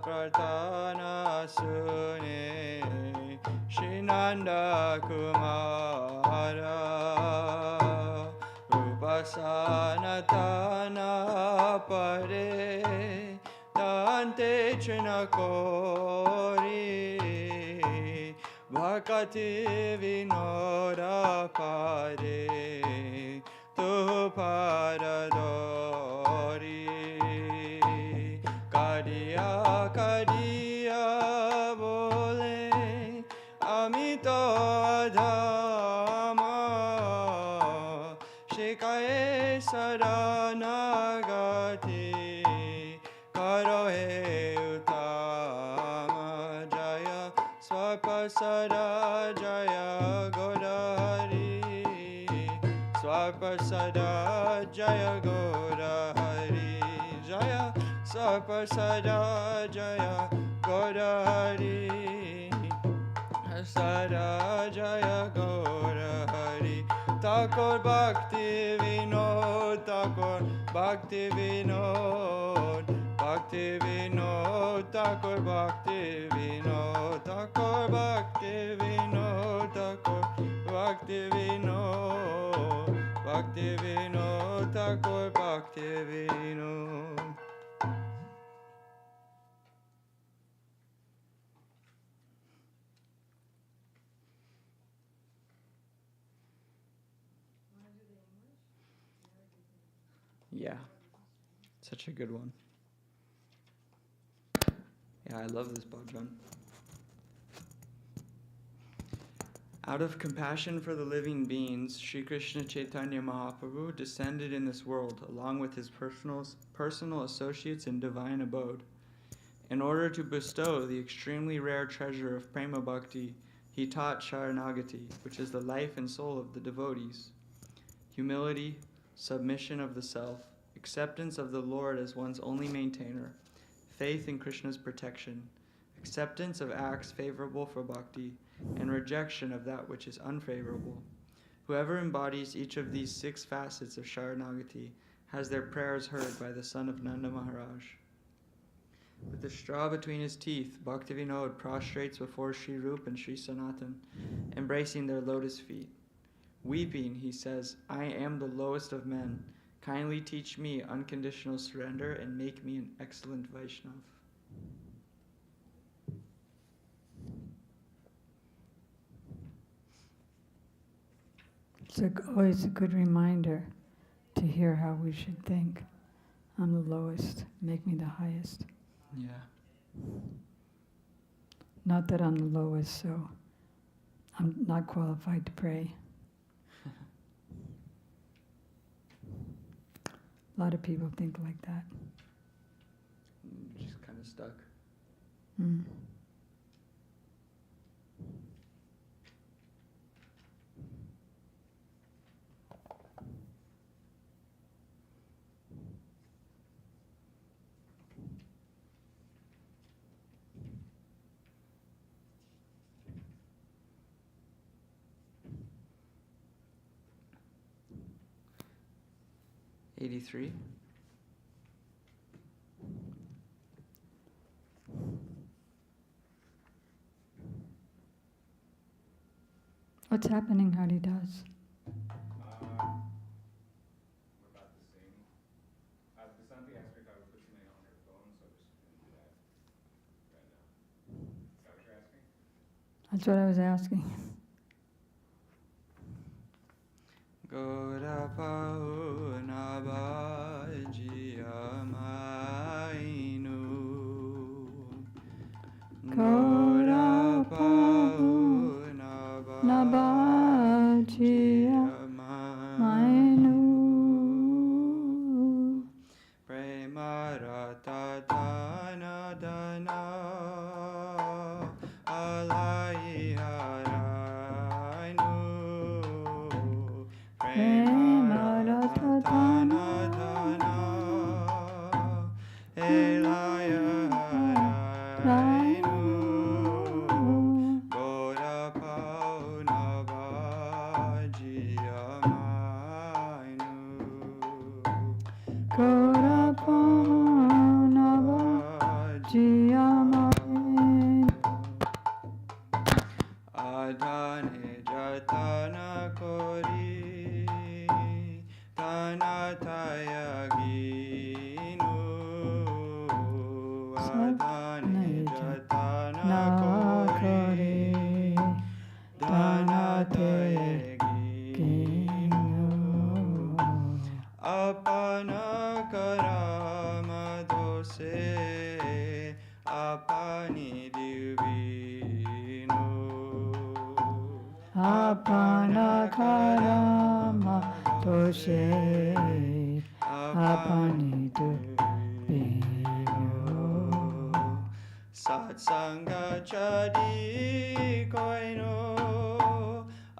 Pratana Sune Shinanda Kumara Rupa Sanatana Pare Dante Chinakori Bhakati Vinoda Pare Tu Paradori Kadiya Kadiya Bole Amito Adhama Shikaye Saranagati Karohe Utama Jaya Swapasada Jaya Godari Swapasada Jaya Godari Jaya Swapasada Jaya Godari Sada Jaya Gaurahari Thakur Bhakti Vinod Thakur Bhakti Vinod Bhakti Vinod Thakur Bhakti Vinod Thakur Bhakti Vinod Thakur Bhakti Vinod Bhakti Vinod Thakur Bhakti Vinod. Yeah, such a good one. Yeah, I love this bhajan. Out of compassion for the living beings, Sri Krishna Chaitanya Mahaprabhu descended in this world along with his personal associates in divine abode. In order to bestow the extremely rare treasure of Prema Bhakti, he taught Sharanagati, which is the life and soul of the devotees. Humility, submission of the self, acceptance of the Lord as one's only maintainer, faith in Krishna's protection, acceptance of acts favorable for bhakti, and rejection of that which is unfavorable. Whoever embodies each of these 6 facets of Sharanagati has their prayers heard by the son of Nanda Maharaj. With the straw between his teeth, Bhaktivinoda prostrates before Sri Rup and Sri Sanatan, embracing their lotus feet. Weeping, he says, I am the lowest of men. Kindly teach me unconditional surrender and make me an excellent Vaishnav. It's always a good reminder to hear how we should think. I'm the lowest, make me the highest. Yeah. Not that I'm the lowest, so I'm not qualified to pray. A lot of people think like that. Just kind of stuck. Mm. '83. What's happening, Hari Das? We're about to sing. Basanti asked me if I would put something on her phone, so I'm just going to do that right now. Is that what you're asking? That's what I was asking. Gora Pauna Bajiyamainu Gora Pauna Bajiyamainu Prema Rata Dana Dana Alai Harainu Prema Rata Dana Dana Elaya Harainu Gora Pauna Bajiyamainu Gora Pauna Bajiyamainu Dani Jatana na Kori kore Dana danate Dayeginu kino Apana Karama Dose Apani Divino apana karama toshe apani dubino Satsanga Chadi Koino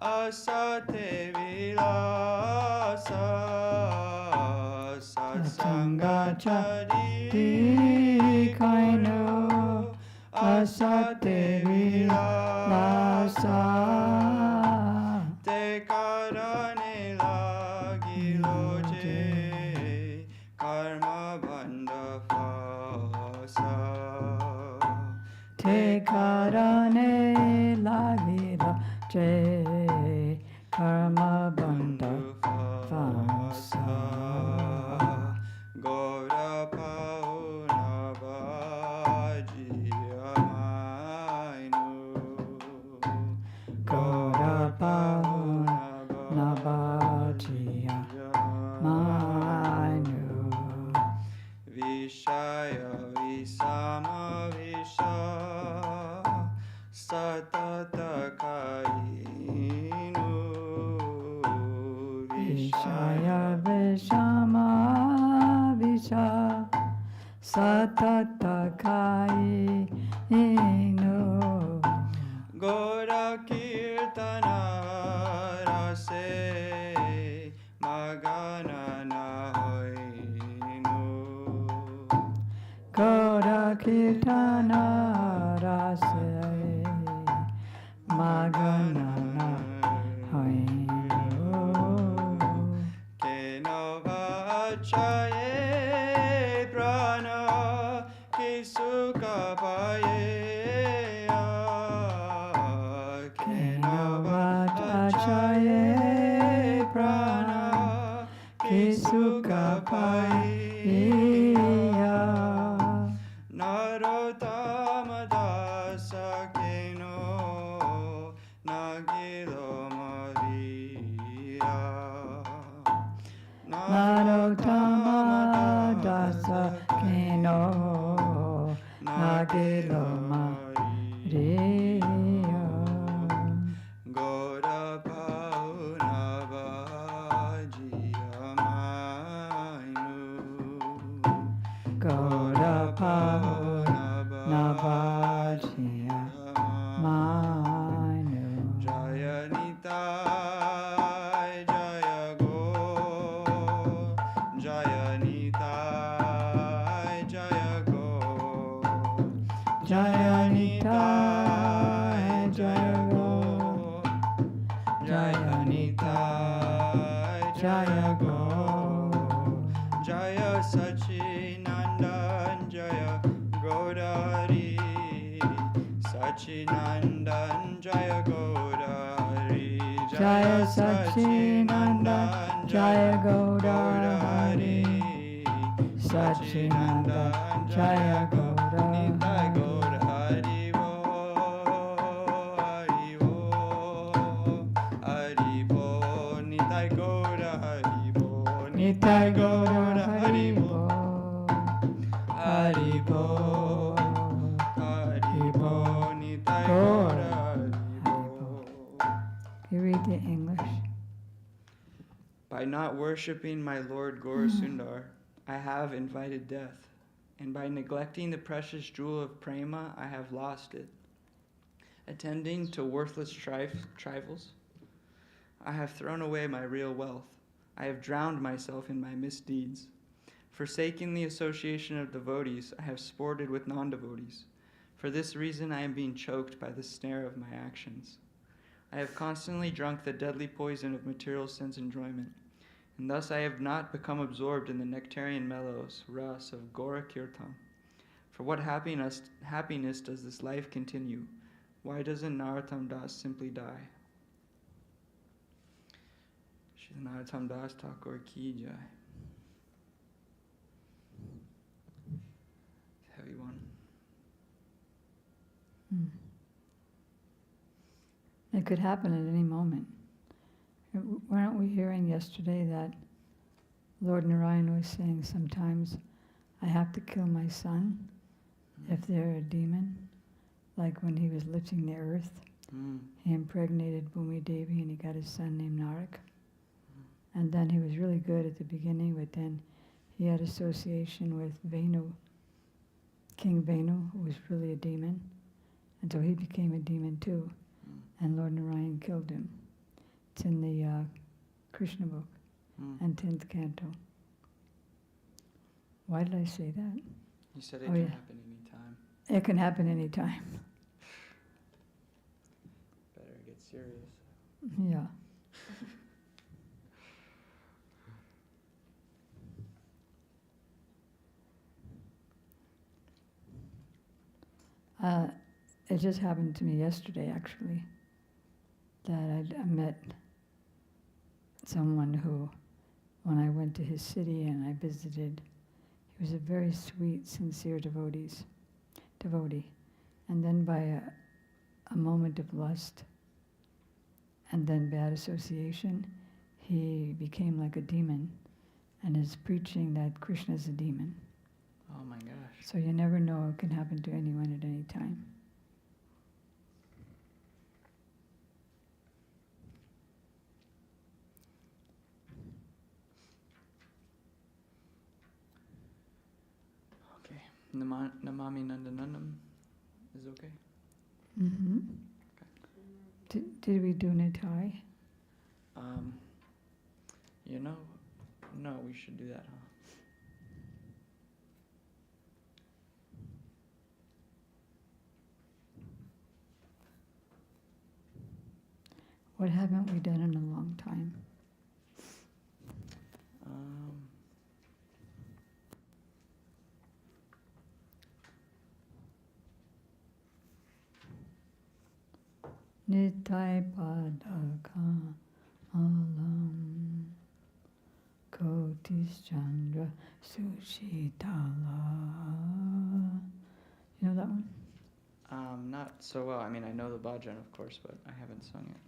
Asate Vilasa Satsanga Chadi kaino asate vilasa Te karane lagiloje Karma Banda Fasa te karane lagila je karma banda fasa Gora Pauna Vajiamainu Gora Pauna Nabhajiya Manu Vishaya Visama Visha Satata Kainu Vishaya Vishama Visha Satata Kai Ino Gora Kirtana Rase Magana Nahoinu Gora Kirtana Rase Maganana Hoino Kenova Chaye Prana Kisuka Paye Kenova Chaye Prana Kisuka Paye Narottama Dasa Keno Nagilo Maria Narottama Dasa Kino Nagilo Maria Gora Pauna Vajiamainu Gora Pauna Vajiya Manu Jaya Nitai Jaya Go Jaya Nitai Jaya Go Jaya Nitai Jaya Go Jaya Nitai Jaya Go Jaya Sachinandan Jaya Gaudari Sachinandan Jaya Gaudari Jaya Sachinandan Jaya Gaudari Sachinandan Jaya Gaudari Nitai Gaur Haribo Haribo Haribo Nitai Gaur Haribo Nitai Gaura Haribo Haribo Haribo Nitai Gaur Haribo. You read the English. By not worshipping my Lord Gaurasundar, I have invited death, and by neglecting the precious jewel of prema, I have lost it. Attending to worthless trifles, I have thrown away my real wealth. I have drowned myself in my misdeeds. Forsaking the association of devotees, I have sported with non-devotees. For this reason, I am being choked by the snare of my actions. I have constantly drunk the deadly poison of material sense enjoyment, and thus I have not become absorbed in the nectarian mellows, ras of Gora Kirtan. For what happiness does this life continue? Why doesn't Narottam Das simply die? Shri Narottam Das Thakur ki jai. Heavy one. It could happen at any moment. Weren't we hearing yesterday that Lord Narayan was saying sometimes I have to kill my son if they're a demon? Like when he was lifting the earth, he impregnated Bhumi Devi and he got his son named Narak. And then he was really good at the beginning, but then he had association with Venu, King Venu, who was really a demon. And so he became a demon too. And Lord Narayan killed him. It's in the Krishna book and 10th canto. Why did I say that? You said it can happen anytime. It can happen anytime. Better get serious. Yeah. It just happened to me yesterday, actually, that I met someone who, when I went to his city and I visited, he was a very sweet, sincere devotee. And then by a moment of lust and then bad association, he became like a demon and is preaching that Krishna is a demon. Oh my gosh. So you never know, it can happen to anyone at any time. Okay. Namami Nandanandam is okay? Mm-hmm. Did we do Nitai? No, we should do that, huh? What haven't we done in a long time? Nitai Padaka Alam Kotis Chandra Sushitala. You know that one? Not so well. I mean, I know the bhajan, of course, but I haven't sung it.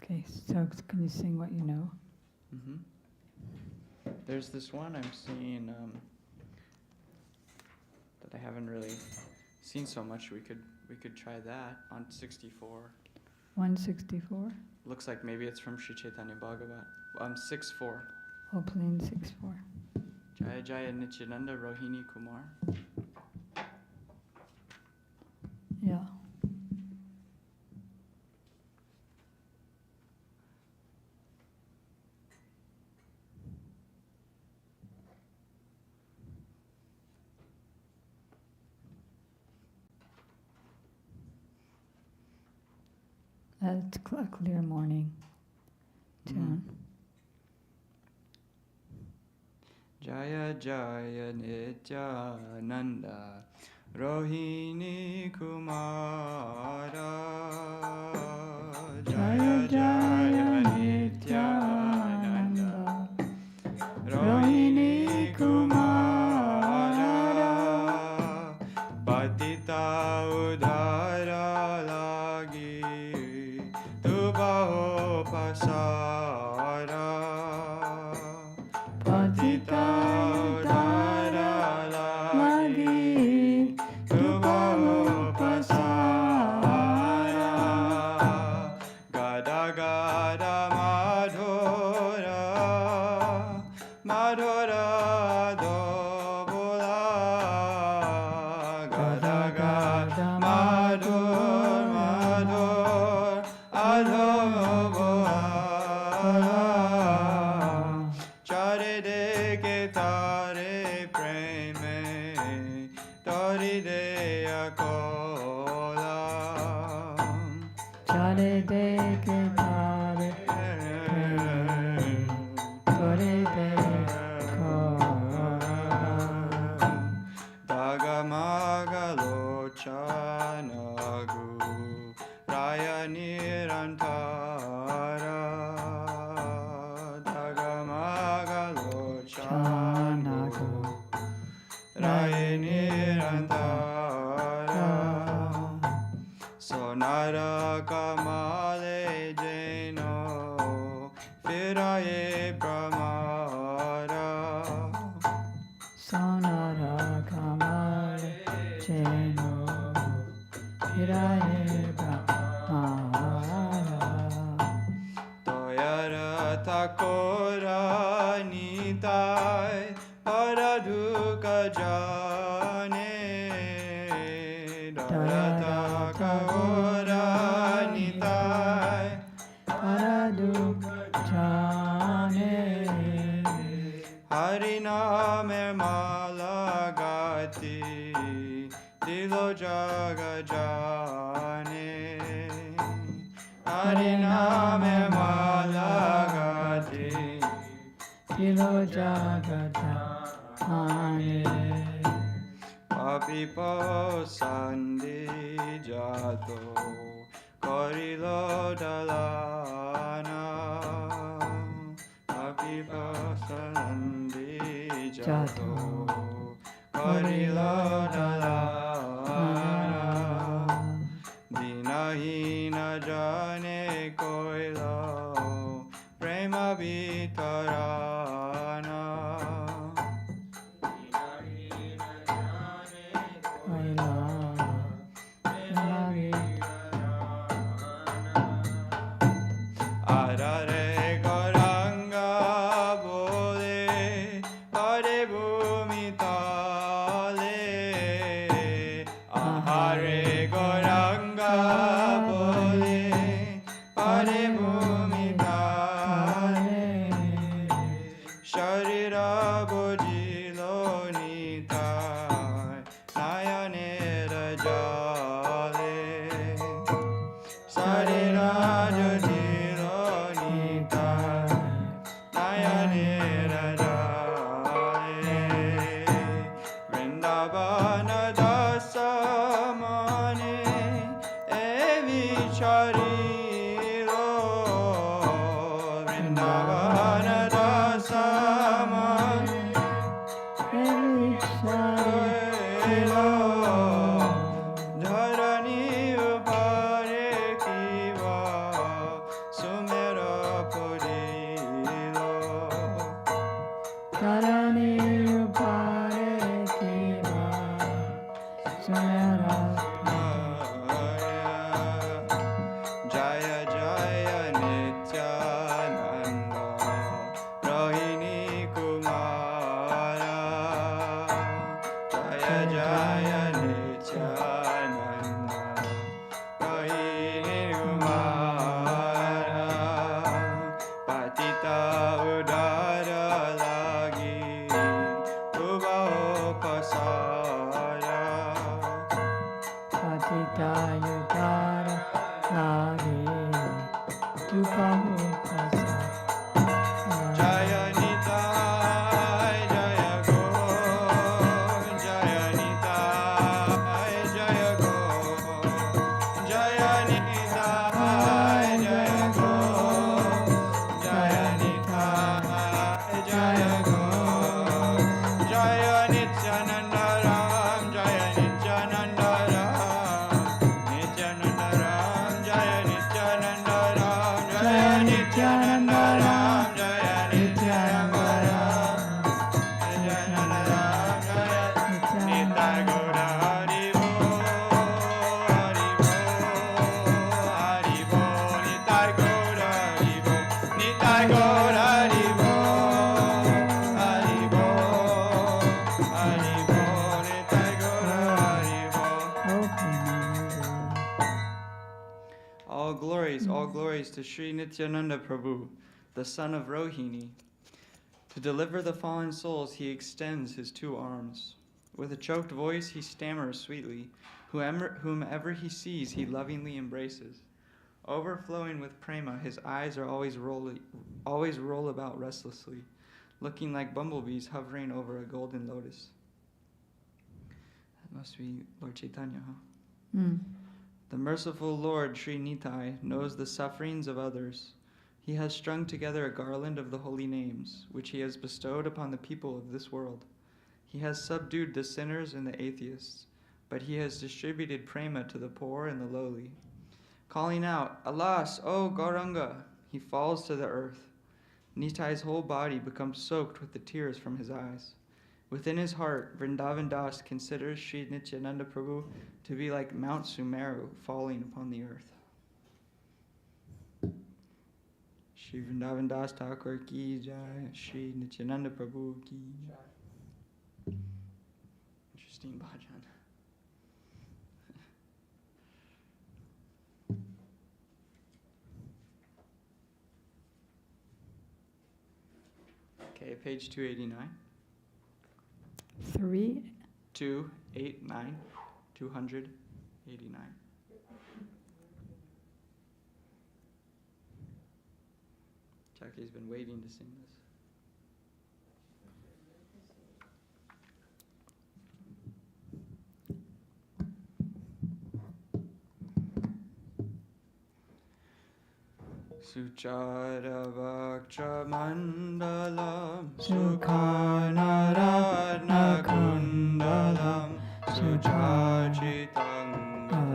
Okay, so can you sing what you know? Mm-hmm. There's this one I'm seeing that I haven't really seen so much. We could try that on 64. 164? Looks like maybe it's from Sri Chaitanya Bhagavat. 6-4. Oh, plain 6-4. Jaya Jaya Nityananda Rohini Kumar. Yeah. That's a clear morning tune. Jaya Jaya Nityananda Rohini Kumara. Jaya Jaya Nityananda Rohini Kumara. Patita Udhara Lagi Tu Baho Pasara. Patita Udhara Lagi Tu Baho Pasara. Gada Gada Madhura Madhura Dobula. Gada Gada Madhur Madhur Adhobola. Chare de ke tare preme tori de akola. Chare de ke tare tore de kola. Dagamaga lochanagu raya nirantara. Dagamaga lochanagu raya nirantara. Sonara kama Teno Hiraye Brahmara Toyara Takora Nitai Paraduka Jane Toyara Takora Nitai Paraduk Chane Hariname Malagati Dilo Jaga Jane Hariname Malagati Tilo Jagata Ane Papipo Sandi Jato Korilo Dalana Papipo Sandi Jato Korilo Dalana Dinahina Jane Koilo Prema Vitarana Aila Nagi Arare Goranga Bole Hare Bhumitale Ahare Goranga Bole Hare Bhumitale Sharira Bojilo Nitai Nayane Rajale Sarira Jojilo Nitai Nayane Rajale Vrindavana Dasamane Evicharilo Vrindavana Dasamane Evicharilo Dharani Upare Kiva Sumera Purilo Karani Upare Kiva Sumera Jaya Jaya Nityananda Rohini Kumara Jaya Jaya Nityananda Rohini Kumara Patita Udara Lagi Uba Pasara Patita Yudara Nagi Tupamu Pasa Jaya Nitai Jaya Go Jaya Nitai Jaya Go Jaya Nitai Jaya Go Jaya Nitai Jaya Go Jaya Nityananda Ram Jaya Nityananda Ram Nityananda Ram Jaya Nityananda Ram Jaya Nityananda Ram Jaya Nityananda Ram Nityananda Ram Jaya Nitai Gaura Hari Bo Hari Bo Hari Bo Nitai Gaura Hari Bo Nitai Gaura Hari Bo Hari Bo Hari Bo Nitai Gaura Hari Bo all glories to Sri Nityananda Prabhu, the son of Rohini. To deliver the fallen souls, he extends his two arms. With a choked voice, he stammers sweetly. Whomever he sees, he lovingly embraces. Overflowing with prema, his eyes are always roll about restlessly, looking like bumblebees hovering over a golden lotus. That must be Lord Chaitanya, huh? The merciful Lord Sri Nitai knows the sufferings of others. He has strung together a garland of the holy names, which he has bestowed upon the people of this world. He has subdued the sinners and the atheists, but he has distributed prema to the poor and the lowly. Calling out, "Alas, O Gauranga!" he falls to the earth. Nitai's whole body becomes soaked with the tears from his eyes. Within his heart, Vrindavan Das considers Sri Nityananda Prabhu to be like Mount Sumeru falling upon the earth. Shri Vrindavan Das Thakur ki jai, Shri Nityananda Prabhu ki jai. Interesting bhajan. Okay, page 289. 289. 289. Jackie's been waiting to sing this. Suchara Bhaktra Mandalam Sukhanarana Kundalam Suchachitang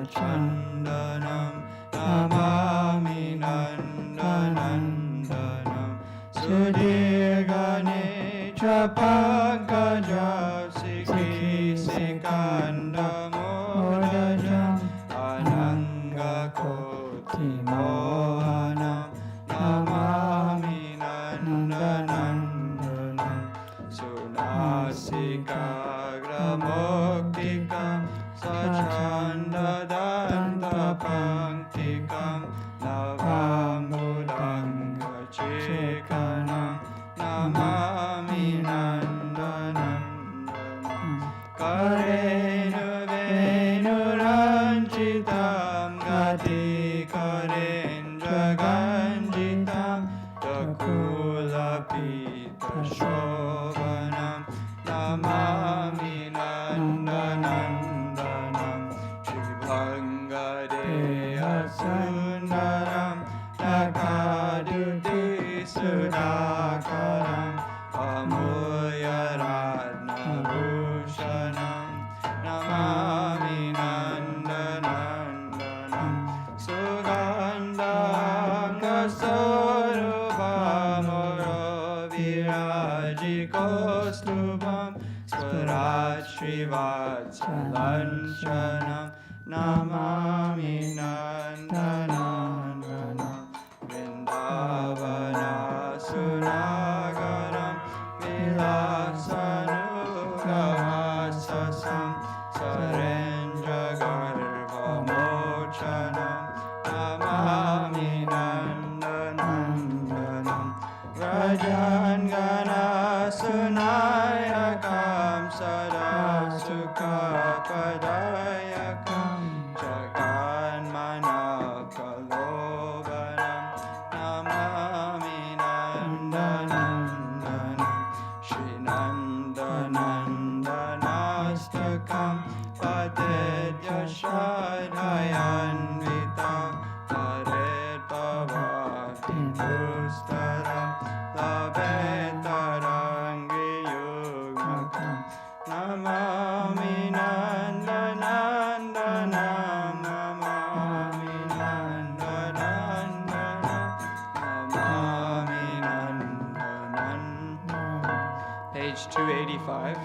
Chandanam Namami Nandanandanam Sudirgane Chapankaja Sikhi Sikandamodajam Ananga Koti Mohanam Namami Nandanandanam Sunasika Gramoktikam Sachandadantapangtikam Navamudanga Chikanam Namami Nandanandanam Karenu Venuranchitam Gati Karendra Ganjitam Takulapita Shovanam Namami Nandanandanam Shibhangadeya Sundaram Nakaduti Sudakaram Amulya Ratna Bhushanam Namami Nandanandanam Sugandhanga Sorubhamoro Virajikostubham Swarat Srivatsalancanam Namami Nandanandanam Vrindavana Sunagaram Vilasanukavasasam Sarendra Garbhamochanam Namami Nandanandanam Rajangana Sunayakam Sada Sukha Padayakam Jaganmana Kalobanam Namami Nandanandanam Shrinandanandanastakam Patedya Shadhayanvitam Paret Pavati Pustaram Labetarangi Yugmakam Namami Nandanandanam Namami Nandanandanam Namami Nandanandanam. Page 285.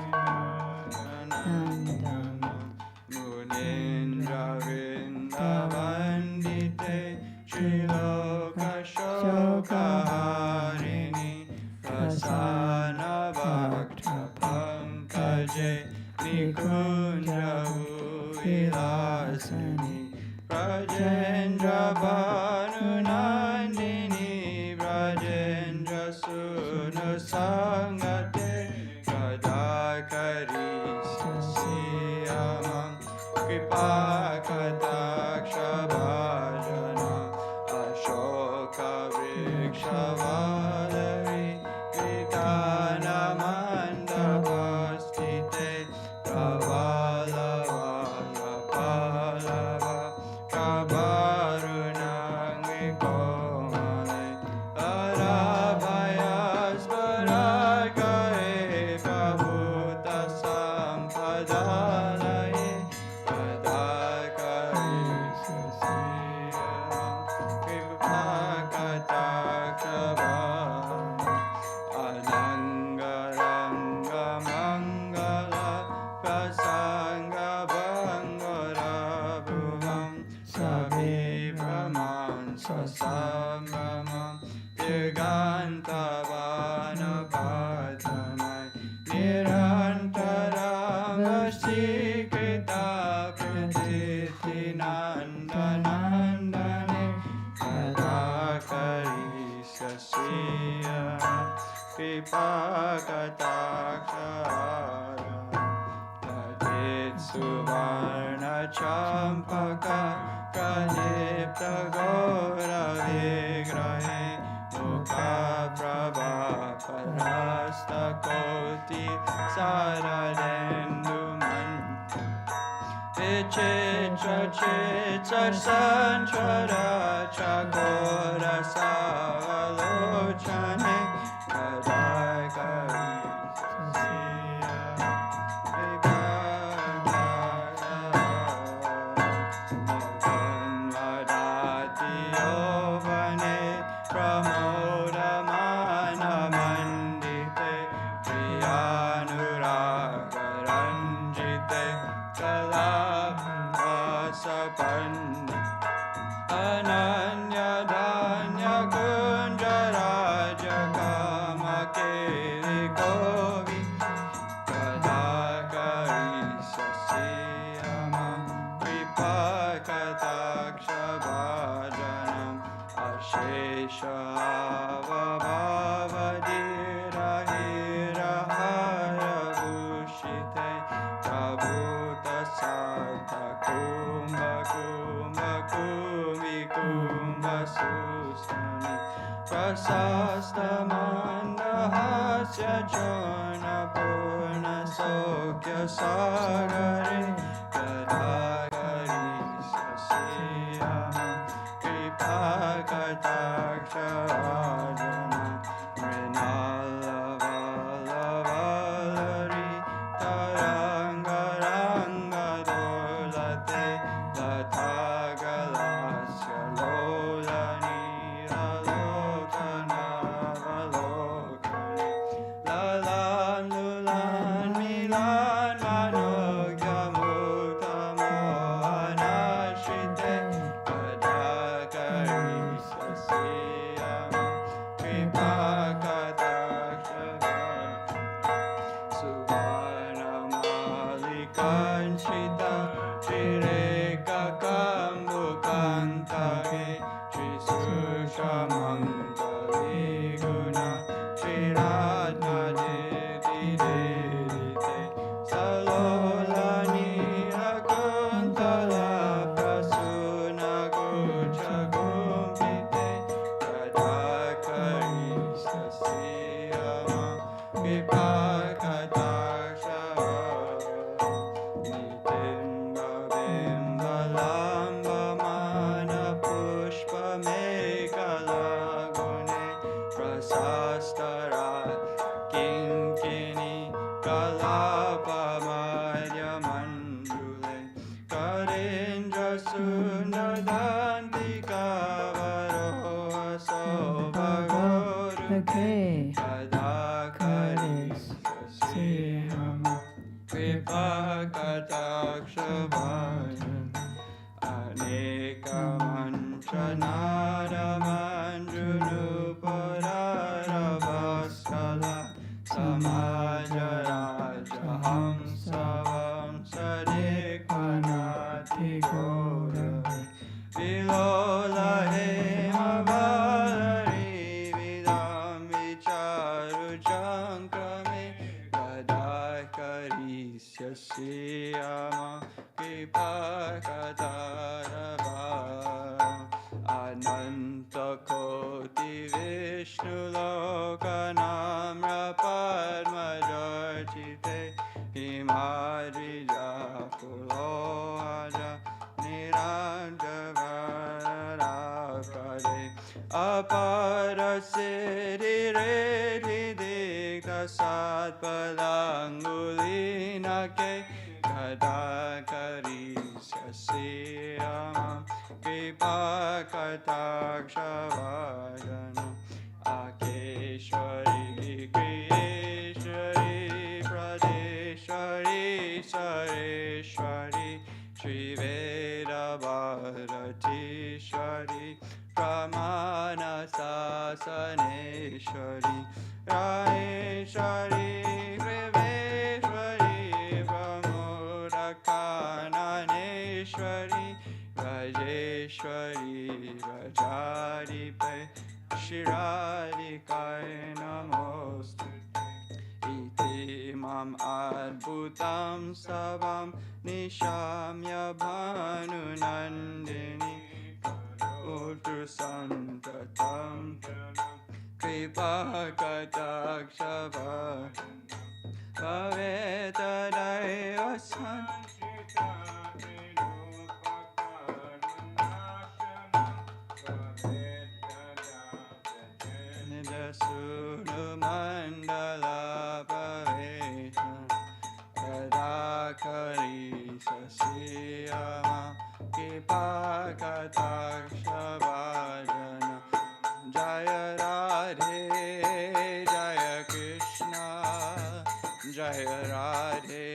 Munindra Vrindavandite Shriloka Shokaharini Prasana Bhakta Pankaje Nikunja Vilasani Brajendra Bhanunandini Brajendra Sunasangate Kadakari Sasiyamam Kripakataksha Bhajana Ashoka Vrikshavadari Gitana Mandapastite Pravalavana Palava Kabarunangi Komale Arabhayas Varakae Prabhuta Sampadalaye Padakari Sasiyam Kripakataksha samramam dirgantavanapathamai nirantaram vasikrita pratithinandanandane kadakarisasya vipakatakshara tadit suvarna champaka pradipta gora vigrahe mukha prabha parasta koti saradendu manta vichitra chitra sanchara chakora savalochane kadakari Ananya Danya Kunjaraja Kama Keli Kovi Kadakari Sasiyama Vipakataksha Bhajanam Ashesha Avabhavadira Hira Hara Bhushite Prabhuta Sata Kumbha Kumbha Kumi Kumbha Susani Prasasta Mandahasya Chona Purna Sokya Sagare Kadakari Sasiyama Kripakataksha Vajana Mrinala Valavalari Tarangaranga Dolate Latagalasya Lolani Alokana Valokani Lalan Lulan Milan Manogya Mutamo Anashite Kadakari Sasiyama Kripakataksha Suvana Malikanchita Shireka Kambukantake Shisusha Mangali Guna Shiratna Diti Dedite Salolani Akuntala Prasuna Gucha Gumpite Kadakari Sasiyama Vipakataksha Nitimba Bimba Lamba Mana Pushpa Mekalagune Prasastara Kinkini Kalapa Madhya Mandule Karindra Sundadanti Kavaroha Sobhagoru Kadakari Sasiyama Vipakataksha Bhajan Aneka Mantra Nara Manjunu Parara Vaskala Samaja Raja Hamsavam Sadekvanati Gaurave Vilola Hema Valari Vidam Vicharu Chankrame Kadakari Sasiyama Vipakatarava Ananta Koti Vishnu Lokanamra Padmajarchite Himadrija Pulohaja Nirantavara Pade Apara Siddhi Redhi Dikta Satpadangulina Ke Kadakari Sasiyama Vipakataksha Vajana Akeshwari Kriyeshwari Pradeshwari Sareshwari Shri Veda Bharatishwari Pramana Sasaneshwari Raheshwari Priveshwari Pramodakananeshwari Rajeshwari Rajaripe Shiradikai Namostu Iti Mam Adbhutam Savam Nishamya Bhanunandini Uttu Santatam Kripa Kataksha Bhavetadaiva Nidasunu Mandala Bhavesha Tadakari Sasiyama Kripa Kataksha Bhajana Jaya Radhe Jaya Krishna Jaya Radhe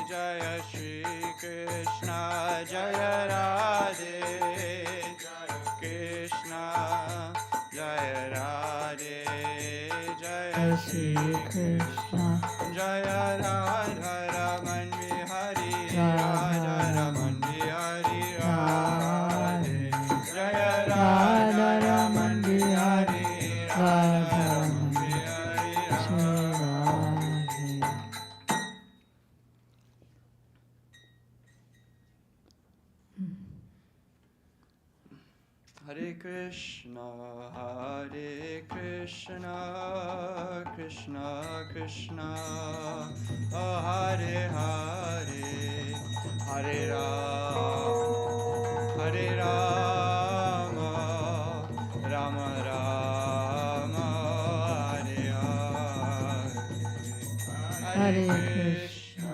Jaya Shri Krishna Jaya Radhe Jaya Krishna Jaya Radhe Jaya Shri Krishna Jaya Radha Raman Vihari Radha Raman Vihari Radhe Jaya Radha Raman Vihari Radha Raman Vihari Radhe. Hare Krishna, Krishna Krishna, Hare Hare, Hare Rama, Rama Rama, Hare Hare, Hare Krishna,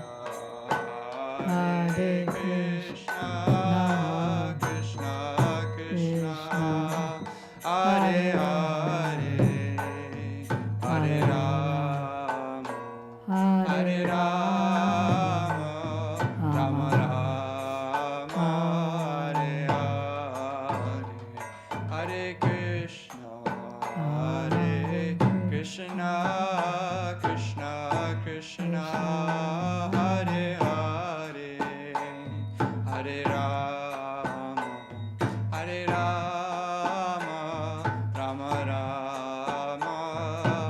Hare Krishna, Krishna Krishna, Hare Hare, Hare Rama, Hare Rama, Rama Rama, Hare Hare, Hare Krishna, Krishna Krishna, Hare Hare, Hare Rama, Hare Rama, Rama Rama,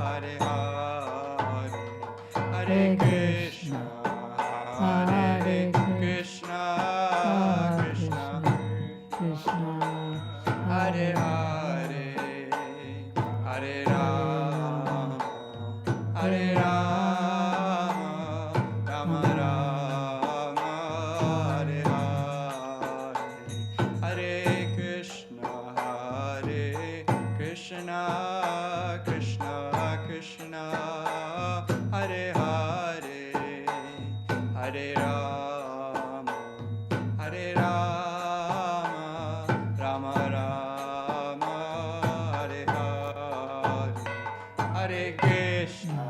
Hare Hare, Hare Krishna, Krishna Krishna, Hare Hare, Hare Rama, Hare Rama, Rama Rama, Hare Hare, Hare Krishna, Krishna Krishna, Hare Hare, Hare Rama, Hare Rama, Rama Rama, Hare Hare, Hare Krishna,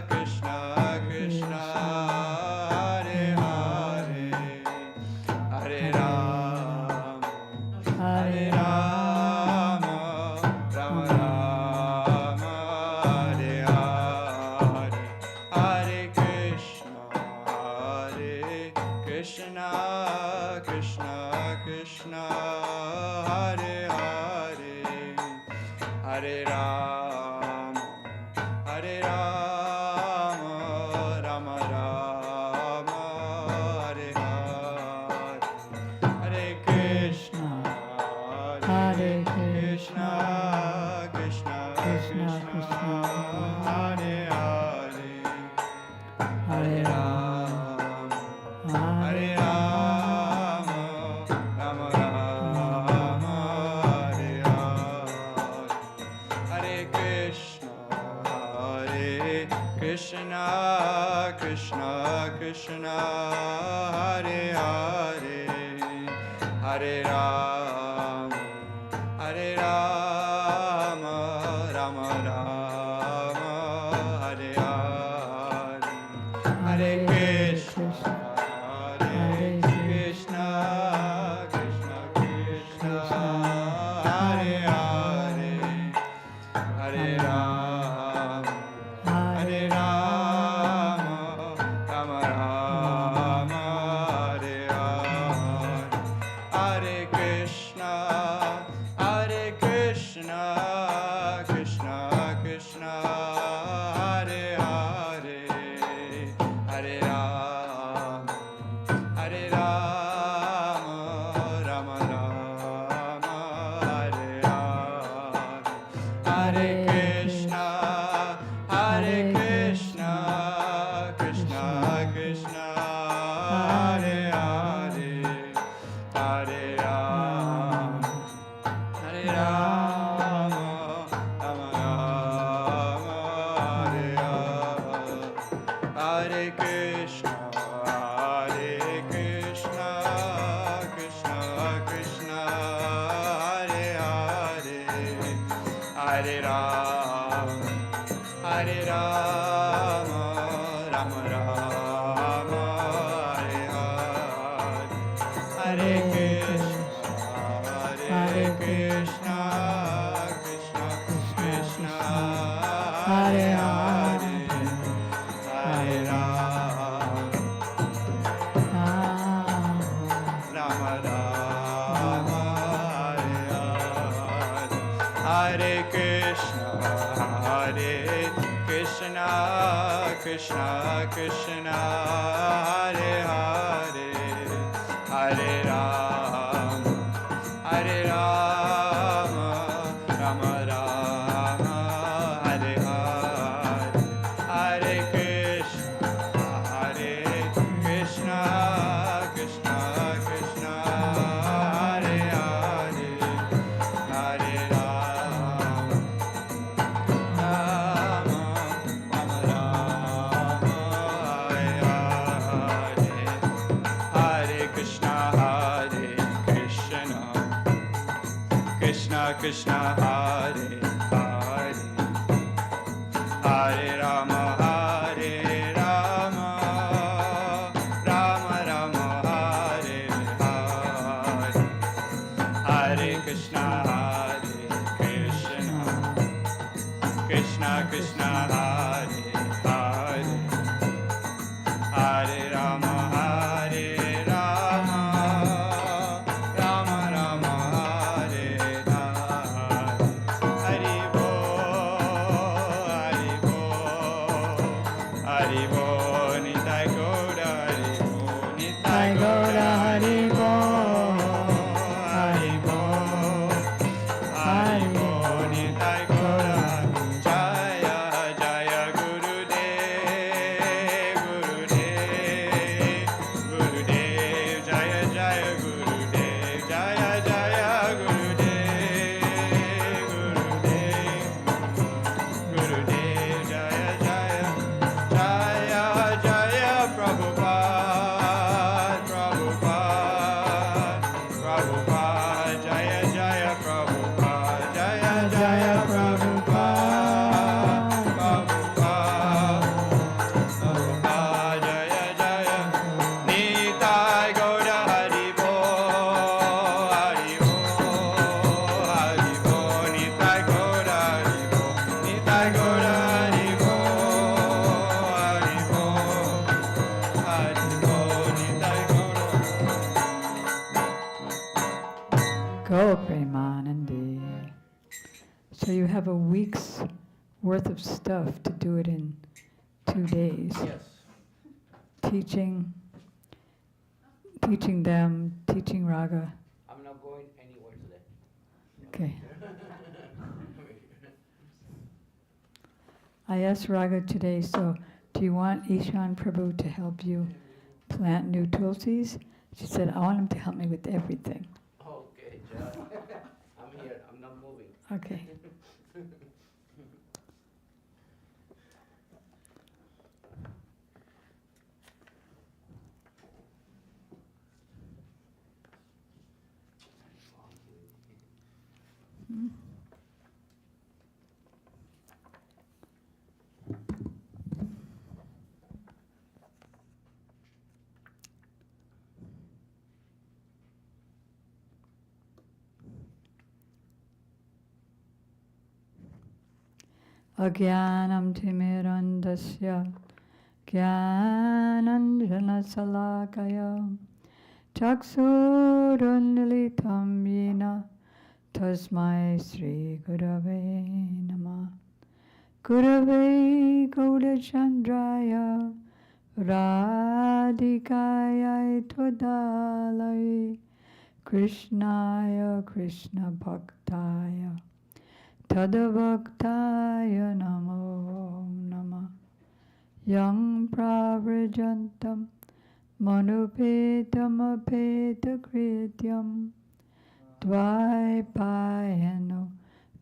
Krishna Krishna, Hare Hare, Hare Rama, Hare Rama, Rama Rama, Hare Hare, Hare Krishna, Krishna Krishna, Hare Hare, Hare Rama, Hare Rama, Rama Rama, Hare Hare, Hare Krishna, Krishna Krishna, Hare Hare, Hare Rama, Hare Rama, Rama Rama, Hare Hare, Hare Krishna, Krishna Krishna, Hare Hare, Hare Rama, Hare Rama, Rama Rama, Hare Hare, Hare Krishna, Krishna Krishna, Hare Hare, Hare Rama, Hare Rama, Rama Rama, Hare Hare, Hare Krishna, Krishna Krishna, Hare Hare, Hare Rama, Hare Rama, Rama Rama, Hare Hare, Hare Krishna, Krishna Krishna, Hare Hare, Hare Rama, Rama Rama, Hare Krishna, Krishna Krishna, Hare Hare, Hare Rama, Hare Rama, Rama Rama, Hare Hare, Hare Krishna, Krishna Krishna, Hare Hare, Hare Rama, Rama Rama, Hare Krishna, Krishna Krishna, Hare Hare, Hare Rama, Rama Rama, Hare Hare, Hare Krishna, Krishna Krishna, Hare Hare, Hare Rama, Rama Rama, Hare Hare, Hari Bo, Hari Bo, Nitai Gaura, Hari Bo, Nitai Gaura, Hari Bo, Hari Bo, Hari Bo, Nitai Gaura, Jaya Jaya Gurudev, Gurudev, Gurudev, Jaya Jaya Gurudev, Jaya Jaya Gurudev, Gurudev, Gurudev, Jaya Jaya, Jaya Jaya Prabhupada, Prabhupada, Prabhupada, Jaya Jaya Prabhupada, Jaya Jaya Prabhupada, Prabhupada, Prabhupada, Jaya Jaya, Nitai Gaura, Hari Bo, Hari Bo, Hari Bo, Nitai Gaura, Hari Bo, Nitai Gaura, Hari Bo, Hari Bo, Hari Bo, Nitai Gaura. Go Premanandi. So you have a week's worth of stuff to do it in 2 days. Yes. Teaching them, teaching raga. I'm not going anywhere today. Okay. I asked Raga today, so do you want Ishan Prabhu to help you plant new tulsis? She said, I want him to help me with everything. Okay, John. I'm here. I'm not moving. Okay. Agyanam timirandasya Gyananjana salakaya Chaksurunlitam yena Tasmai Sri Gurave Namah Gurave Gaurachandraya Radhikaya Todalai Krishnaya Krishna Bhaktaya Tadavaktaya Namo Namah yang pravrajantam manupetam apeta krityam dvaipayano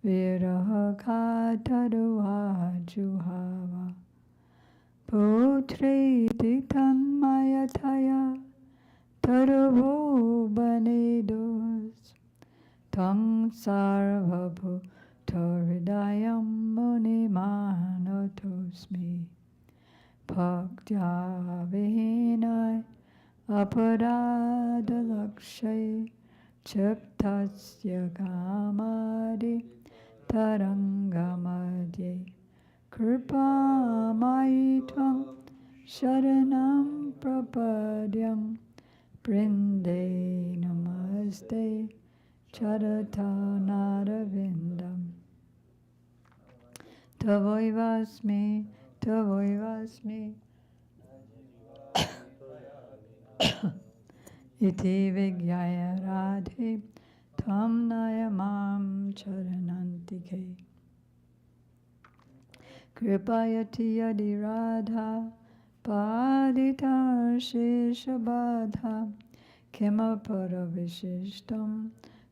viraha katadua juhava putreti tanmayataya tarvo banedos tang sarvabhutaridayam munimanatosmi bhaktya vihinai aparadalakshay chiptasya kamadi tarangamadye kripamaitvam sharanam prapadyam brinde namaste charatanarvindam tavoivasmi tavoivasmi iti vigyaya radhe tam nayamam charanantike kripayati yadi radha padita sheshabadha kimapara vishishtam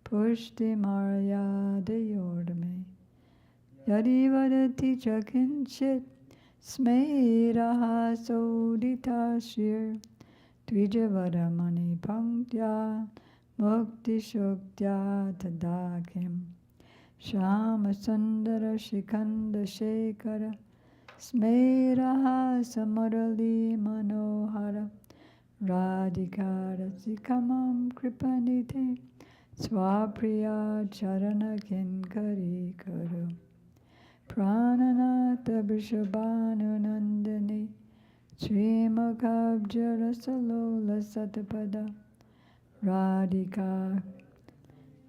pushti maryadayordame yadi vadati chakinchit smeraha sodita shir Dvijavadamani Panktya Mukti Shuktya Tadakim Shama Sundara Shikanda Shekara Smeraha Samarali Manohara Radhikara Sikamam Kripanite Swapriya Charana Kinkari Kuru Prananata Vrishabhanu Nandani Srimakabjarasalola Satapada Radhika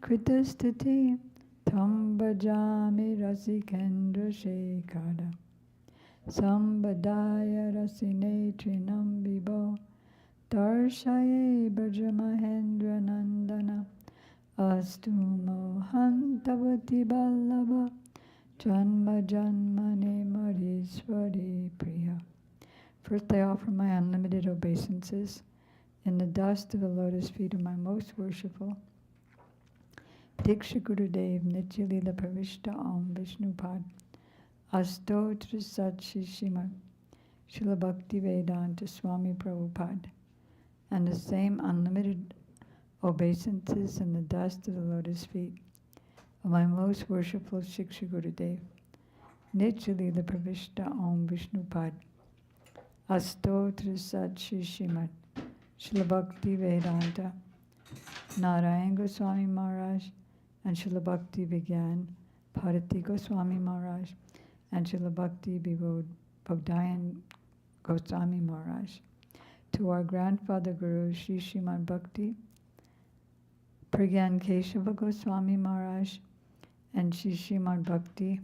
Kritastati Tambajami Rasikendra Shekhara Sambadaya Rasine Trinam Bibo Darshaye Brajamahendra Nandana Astu Mohantavati Ballabha Janma Janmane Mariswari Priya. First, I offer my unlimited obeisances in the dust of the lotus feet of my most worshipful Diksha Gurudev Nityalila Pravishta Om Vishnupad Astotra Sat Shishimad Srila Bhakti Vedanta Swami Prabhupada, and the same unlimited obeisances in the dust of the lotus feet of my most worshipful Shiksha Gurudev Nityalila Pravishta Om Vishnupad Astotra Sat Shishimad Srila Bhakti Vedanta Narayan Goswami Maharaj and Srila Bhakti Vigyan Bharati Goswami Maharaj and Srila Bhakti Bodhayan Goswami Maharaj. To our grandfather Guru Sri Srimad Bhakti Pragyan Keshava Goswami Maharaj and Sri Srimad Bhakti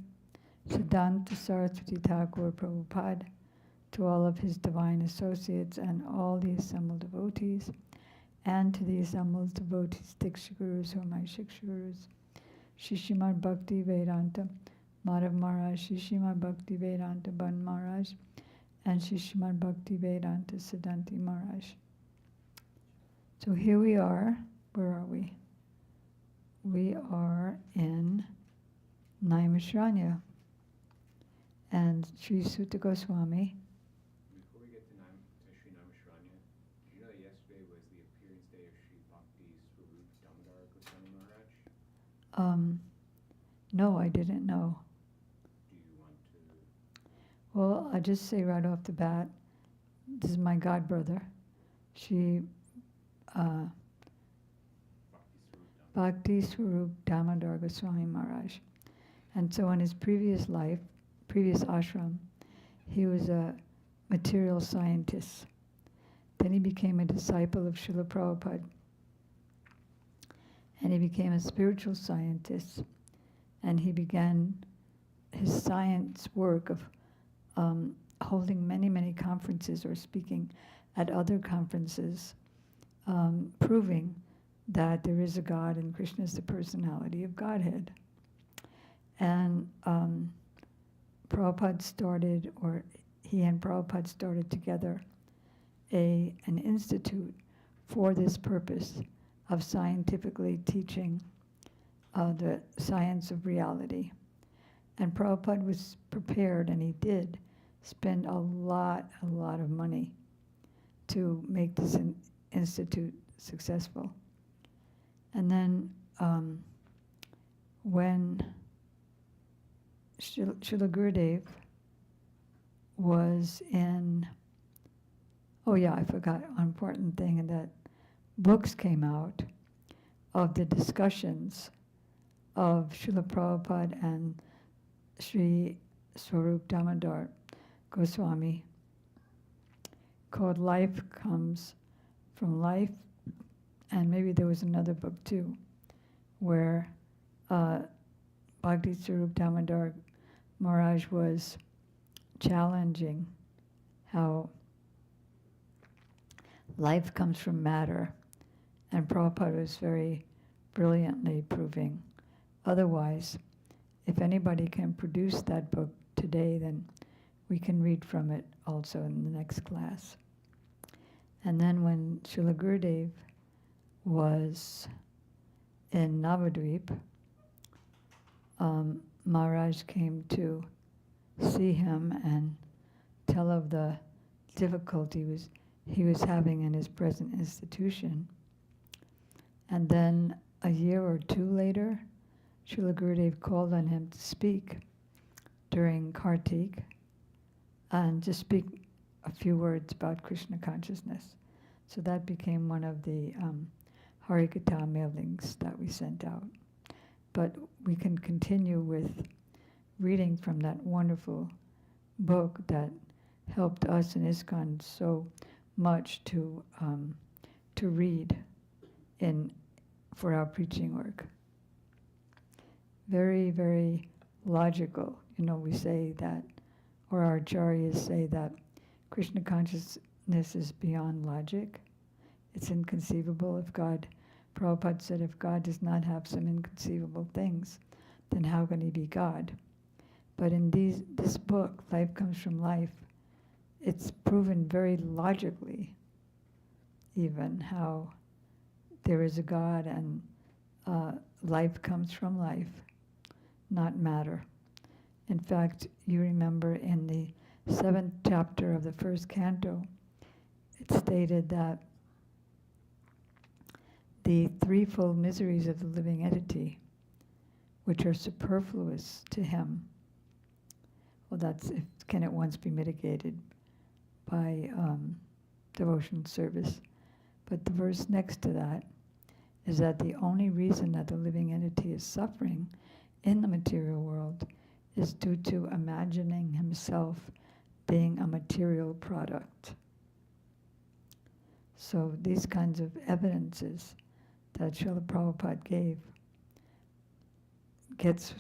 Siddhanta Saraswati Thakur Prabhupada, to all of his divine associates and all the assembled devotees, and to the assembled devotees, Diksha Gurus who are my Shiksha Gurus, Shri Srimad Bhakti Vedanta Madhav Maharaj, Shri Srimad Bhakti Vedanta Ban Maharaj, and Shri Srimad Bhakti Vedanta Siddhanti Maharaj. So here we are. Where are we? We are in Naimishranya, and Sri Sutta Goswami. Before we get to Sri Naimishranya, did you know that yesterday was the appearance day of Sri Bhakti Swarup Damodar Goswami Maharaj? No, I didn't know. Do you want to? Well, I'll just say right off the bat, this is my god brother, Sri Bhakti Swarup Damodar Goswami Maharaj. And so in his previous life, previous ashram, he was a material scientist. Then he became a disciple of Srila Prabhupada. And he became a spiritual scientist. And he began his science work of holding many, many conferences or speaking at other conferences, proving that there is a God and Krishna is the personality of Godhead. And Prabhupada started, or he and Prabhupada started together an institute for this purpose of scientifically teaching the science of reality. And Prabhupada was prepared, and he did spend a lot of money to make this institute successful. And then when Srila Gurudev was in, oh yeah, I forgot an important thing, and that books came out of the discussions of Srila Prabhupada and Sri Swarup Damodar Goswami, called Life Comes from Life, and maybe there was another book too, where Bhakti Swarup Damodar Maharaj was challenging how life comes from matter, and Prabhupada was very brilliantly proving otherwise. If anybody can produce that book today, then we can read from it also in the next class. And then when Srila Gurudev was in Navadvip, Maharaj came to see him and tell of the difficulty he was having in his present institution. And then a year or two later, Srila Gurudev called on him to speak during Kartik and just speak a few words about Krishna consciousness. So that became one of the Harikatha mailings that we sent out. But we can continue with reading from that wonderful book that helped us in ISKCON so much to read for our preaching work. Very, very logical. We say that, or our acharyas say that Krishna consciousness is beyond logic. It's inconceivable. Prabhupada said, if God does not have some inconceivable things, then how can he be God? But in this book, Life Comes from Life, it's proven very logically even how there is a God and life comes from life, not matter. In fact, you remember in the 7th chapter of the 1st canto, it stated that the threefold miseries of the living entity, which are superfluous to him, well, that's can at once be mitigated by devotional service. But the verse next to that is that the only reason that the living entity is suffering in the material world is due to imagining himself being a material product. So these kinds of evidences that Srila Prabhupada gave gets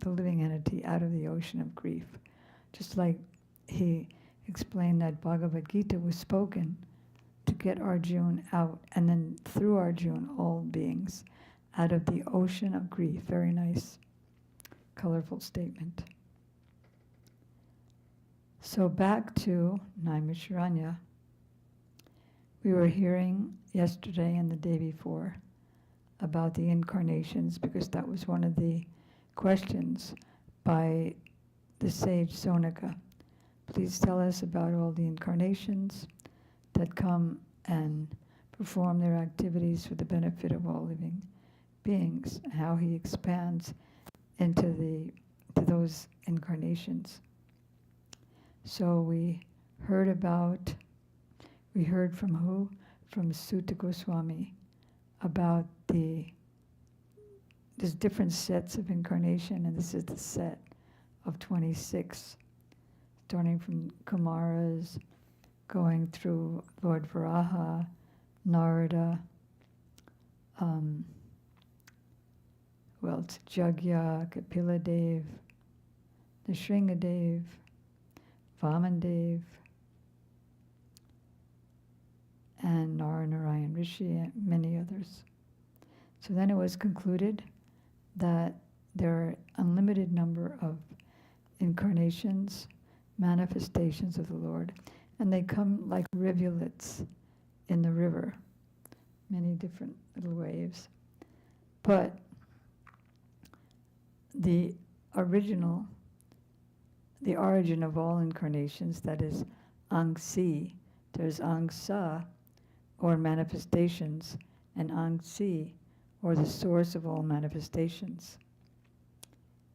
the living entity out of the ocean of grief. Just like he explained that Bhagavad Gita was spoken to get Arjuna out, and then through Arjuna, all beings out of the ocean of grief. Very nice, colorful statement. So back to Naimisharanya. We were hearing yesterday and the day before about the incarnations, because that was one of the questions by the sage Sonaka. Please tell us about all the incarnations that come and perform their activities for the benefit of all living beings, and how he expands into those incarnations. So we heard from who? From Sutta Goswami about there's different sets of incarnation, and this is the set of 26, starting from Kumaras, going through Lord Varaha, Narada, it's Jagya, Kapiladev, the Shringadev, Vamandev, and Narayan Rishi, and many others. So then it was concluded that there are unlimited number of incarnations manifestations of the Lord. And they come like rivulets in the river, many different little waves. But the origin of all incarnations, that is Angsi, there's Angsa, or manifestations, and Angsi, or the source of all manifestations.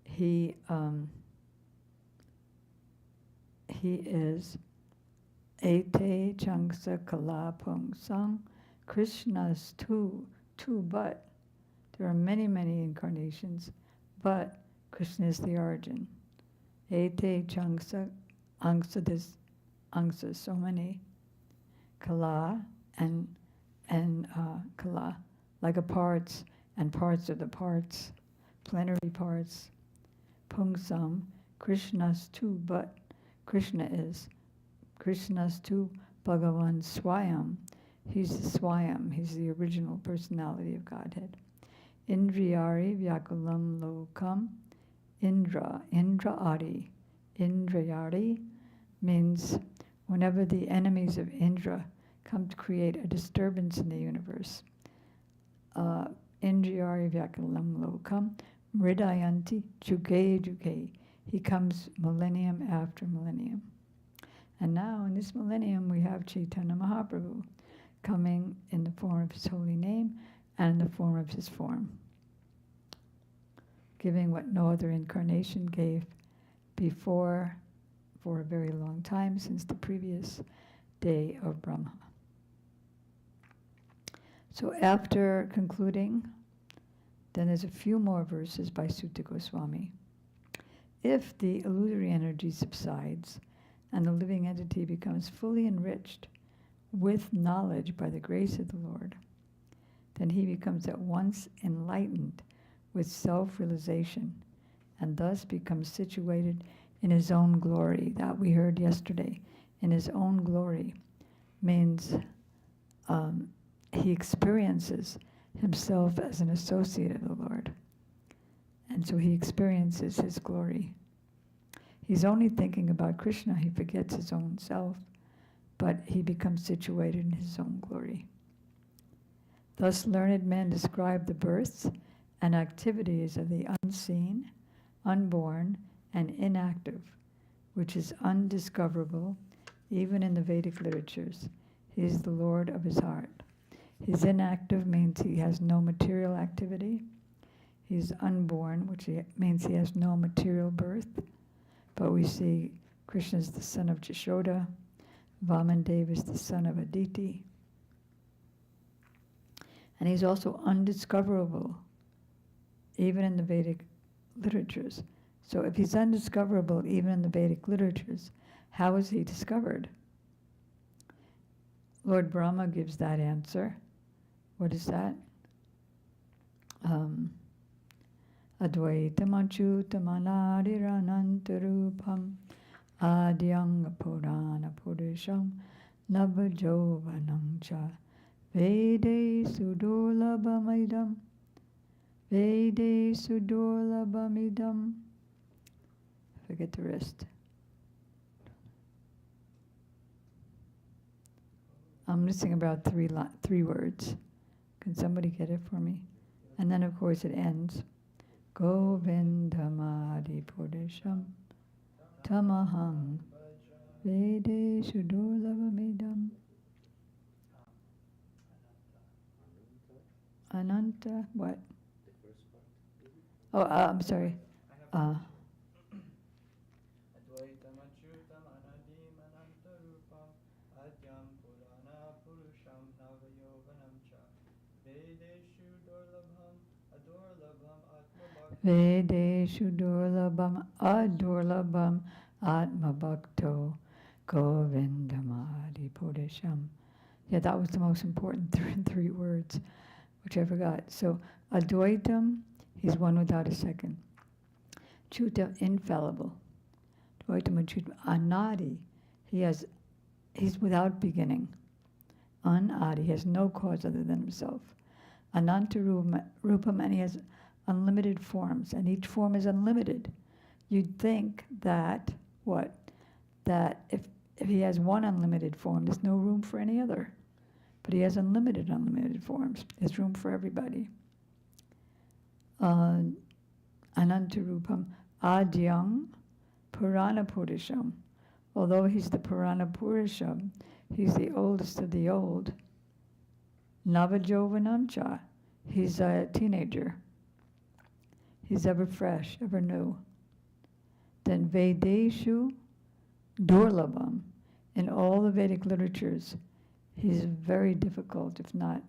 He is Ete Changsa Kala Pung Sang, Krishna's two, but there are many, many incarnations, but Krishna is the origin. Ete Changsa, Angsa, there's Angsa, so many. Kala and Kala, like a parts, and parts of the parts, plenary parts. Pungsam, Krishna's two, but Krishna is. Krishna's two, Bhagavan Swayam. He's the Swayam, he's the original personality of Godhead. Indriyari Vyakulam Lokam, Indra Adi. Indrayari means whenever the enemies of Indra come to create a disturbance in the universe. Indriyari Vyakulam Lokam, Mridayanti Juge. He comes millennium after millennium. And now in this millennium we have Chaitanya Mahaprabhu coming in the form of his holy name and in the form of his form, giving what no other incarnation gave before for a very long time, since the previous day of Brahma. So after concluding, then there's a few more verses by Sutta Goswami. If the illusory energy subsides and the living entity becomes fully enriched with knowledge by the grace of the Lord, then he becomes at once enlightened with self-realization and thus becomes situated in his own glory. That we heard yesterday. In his own glory means he experiences himself as an associate of the Lord. And so he experiences his glory. He's only thinking about Krishna, he forgets his own self, but he becomes situated in his own glory. Thus learned men describe the births and activities of the unseen, unborn, and inactive, which is undiscoverable even in the Vedic literatures. He is the Lord of his heart. He's inactive means he has no material activity. He's unborn, which means he has no material birth. But we see Krishna is the son of Jashoda. Vamandev is the son of Aditi. And he's also undiscoverable, even in the Vedic literatures. So if he's undiscoverable even in the Vedic literatures, how is he discovered? Lord Brahma gives that answer. What is that? Advaitam achyutam anadiranantarupam adyanga purana purusham navajovanam cha vede sudurlabhamidam vede sudurlabhamidam. Forget the rest. I'm missing about three words. Can somebody get it for me? And then of course it ends. Govindamadi Purisham Tamaham Vede Sudurlabhamidam. Ananta, what? The first part. Oh, I'm sorry. Advaitam achyutam anadim anantarupam adyam purana purusham navayovanam cha vedeshu durlabham adurlabham atmabhakti Vedeshu Durlabham Adurlabham Atmabhakto Govindamadi Purisham. Yeah, that was the most important three words, which I forgot. So Advaitam, he's one without a second. Chuta, infallible. Advaitam Chuta, Anadi, he's without beginning. Anadi, he has no cause other than himself. Anantarupam, and he has unlimited forms, and each form is unlimited. You'd think that, what? that if he has one unlimited form, there's no room for any other. But he has unlimited forms. There's room for everybody. Anantarupam Adyam Purana Purisham. Although he's the Purana Purisham, he's the oldest of the old. Navajovanancha. He's a teenager. He's ever fresh, ever new. Then Vedeshu Durlabham. In all the Vedic literatures, he's very difficult, if not,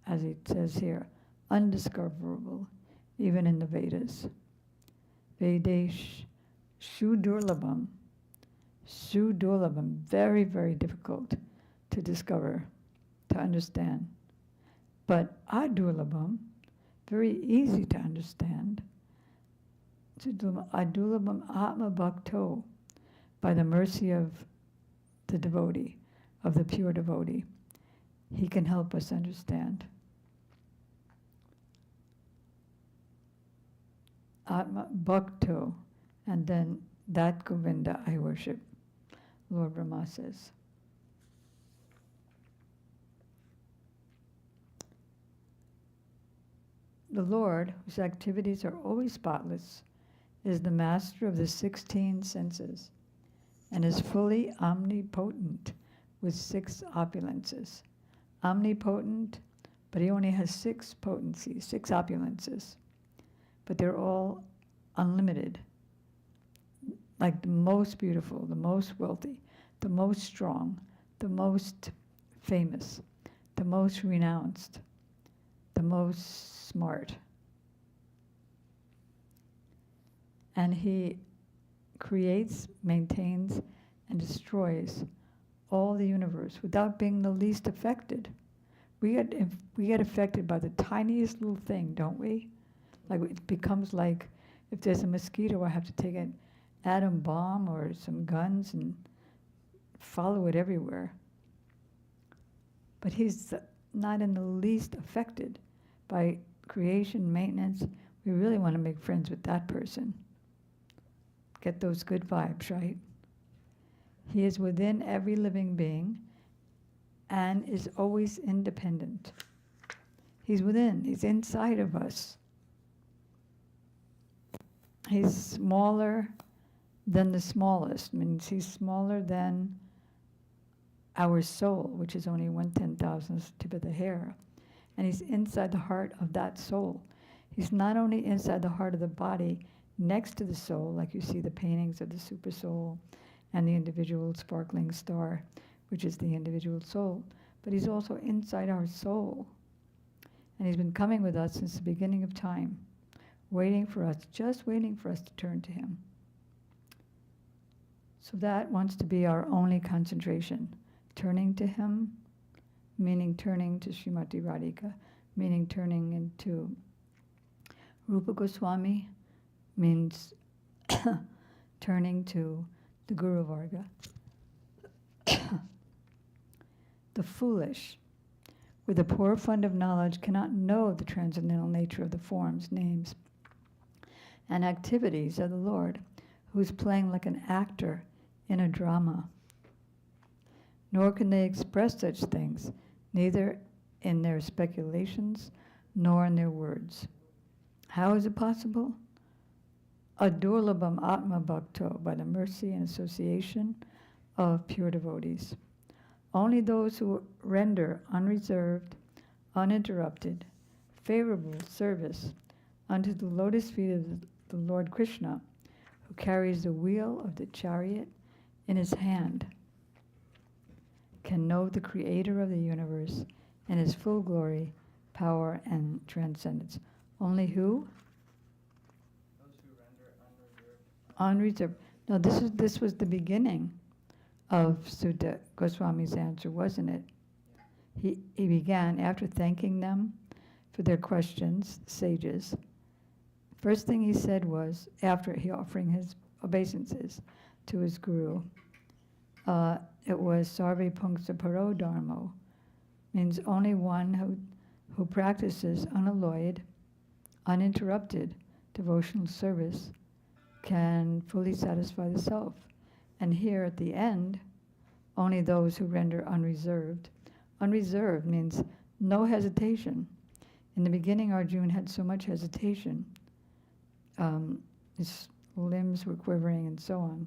as it says here, undiscoverable, even in the Vedas. Vedesh Shudurlabham. Shudurlabham, very, very difficult to discover, to understand. But Adurlabham, very easy to understand. Adurlabham Atma Bhakto, by the mercy of the devotee, of the pure devotee. He can help us understand. Atma Bhakto, and then that Govinda I worship, Lord Brahma says. The Lord, whose activities are always spotless, is the master of the 16 senses and is fully omnipotent with 6 opulences. Omnipotent, but he only has 6 potencies, 6 opulences. But they're all unlimited. Like the most beautiful, the most wealthy, the most strong, the most famous, the most renounced, the most smart. And he creates, maintains, and destroys all the universe without being the least affected. We get affected by the tiniest little thing, don't we? Like it becomes like, if there's a mosquito, I have to take an atom bomb or some guns and follow it everywhere. But he's not in the least affected by creation, maintenance. We really want to make friends with that person. Get those good vibes, right? He is within every living being and is always independent. He's within, he's inside of us. He's smaller than the smallest, means he's smaller than our soul, which is only 1/10,000th tip of the hair. And he's inside the heart of that soul. He's not only inside the heart of the body, next to the soul, like you see the paintings of the super soul and the individual sparkling star, which is the individual soul, but he's also inside our soul. And he's been coming with us since the beginning of time, waiting for us, just waiting for us to turn to him. So that wants to be our only concentration, turning to him, meaning turning to Srimati Radhika, meaning turning into Rupa Goswami, means turning to the Guru Varga. The foolish, with a poor fund of knowledge, cannot know the transcendental nature of the forms, names, and activities of the Lord, who is playing like an actor in a drama. Nor can they express such things, neither in their speculations nor in their words. How is it possible? Adurlabham Atma Bhakto, by the mercy and association of pure devotees. Only those who render unreserved, uninterrupted, favorable service unto the lotus feet of the Lord Krishna, who carries the wheel of the chariot in his hand, can know the creator of the universe in his full glory, power, and transcendence. Only who? Unreserved. No, this was the beginning of Sutta Goswami's answer, wasn't it? He began, after thanking them for their questions, sages, first thing he said was, after he offering his obeisances to his guru, it was Sarve Punksa Paro Dharmo, means only one who practices unalloyed, uninterrupted devotional service can fully satisfy the self, And here at the end, only those who render unreserved. Unreserved means no hesitation. In the beginning, Arjuna had so much hesitation. His limbs were quivering and so on.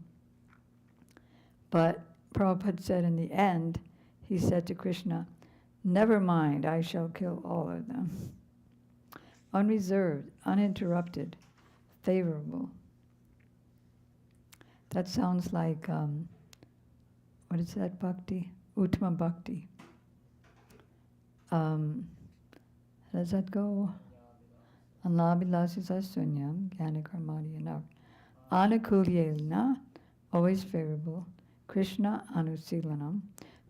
But Prabhupada said in the end, he said to Krishna, "Never mind, I shall kill all of them." Unreserved, uninterrupted, favorable. That sounds like, what is that bhakti? Uttama bhakti. How does that go? Anlabilasi sasunyam, gyanakarmadiyana. Anukulyelna, always favorable. Krishna anusilanam,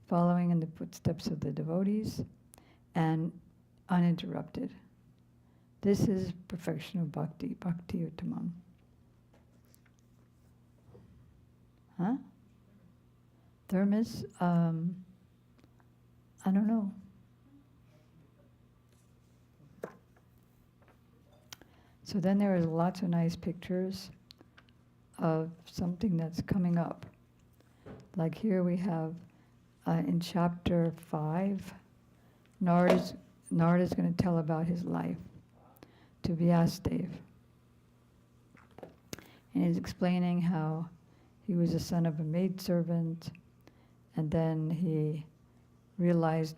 following in the footsteps of the devotees, and uninterrupted. This is perfection of bhakti, bhakti uttamam. Huh? Thermos, I don't know. So then there is lots of nice pictures of something that's coming up. Like here we have in chapter 5, Narada's going to tell about his life to Vyasadeva. And he's explaining how he was the son of a maidservant, and then he realized,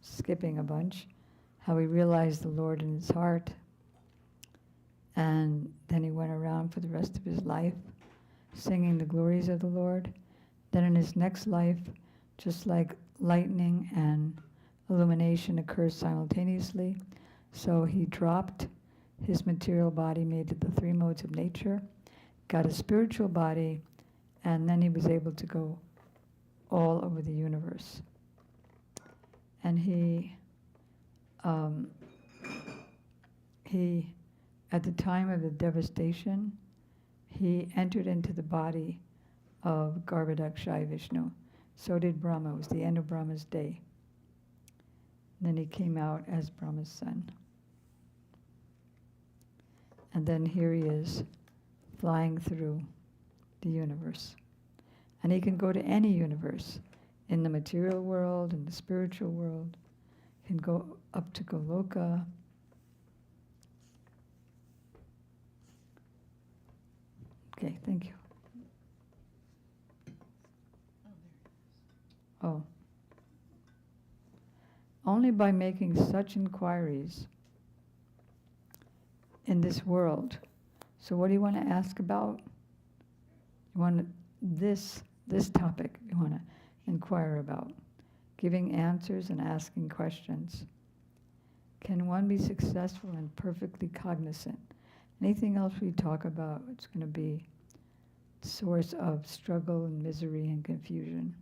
skipping a bunch, how he realized the Lord in his heart. And then he went around for the rest of his life singing the glories of the Lord. Then in his next life, just like lightning and illumination occurs simultaneously, so he dropped his material body, made it the 3 modes of nature, got a spiritual body, and then he was able to go all over the universe. And he, at the time of the devastation, he entered into the body of Garbhodakshaya Vishnu. So did Brahma. It was the end of Brahma's day. And then he came out as Brahma's son. And then here he is, flying through the universe. And he can go to any universe, in the material world, in the spiritual world. He can go up to Goloka. Okay, thank you. Oh. Only by making such inquiries in this world. So what do you want to ask about? You want this topic you want to inquire about. Giving answers and asking questions. Can one be successful and perfectly cognizant? Anything else we talk about, it's going to be source of struggle and misery and confusion.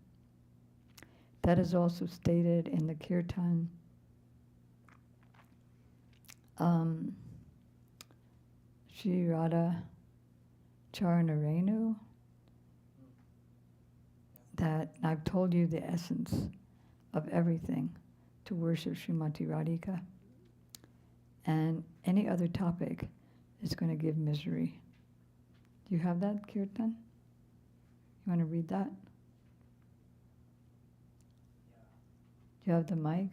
That is also stated in the Kirtan. Shri Radha Charanarenu, that I've told you the essence of everything to worship Srimati Radhika. And any other topic is going to give misery. Do you have that, Kirtan? You want to read that? Do you have the mic?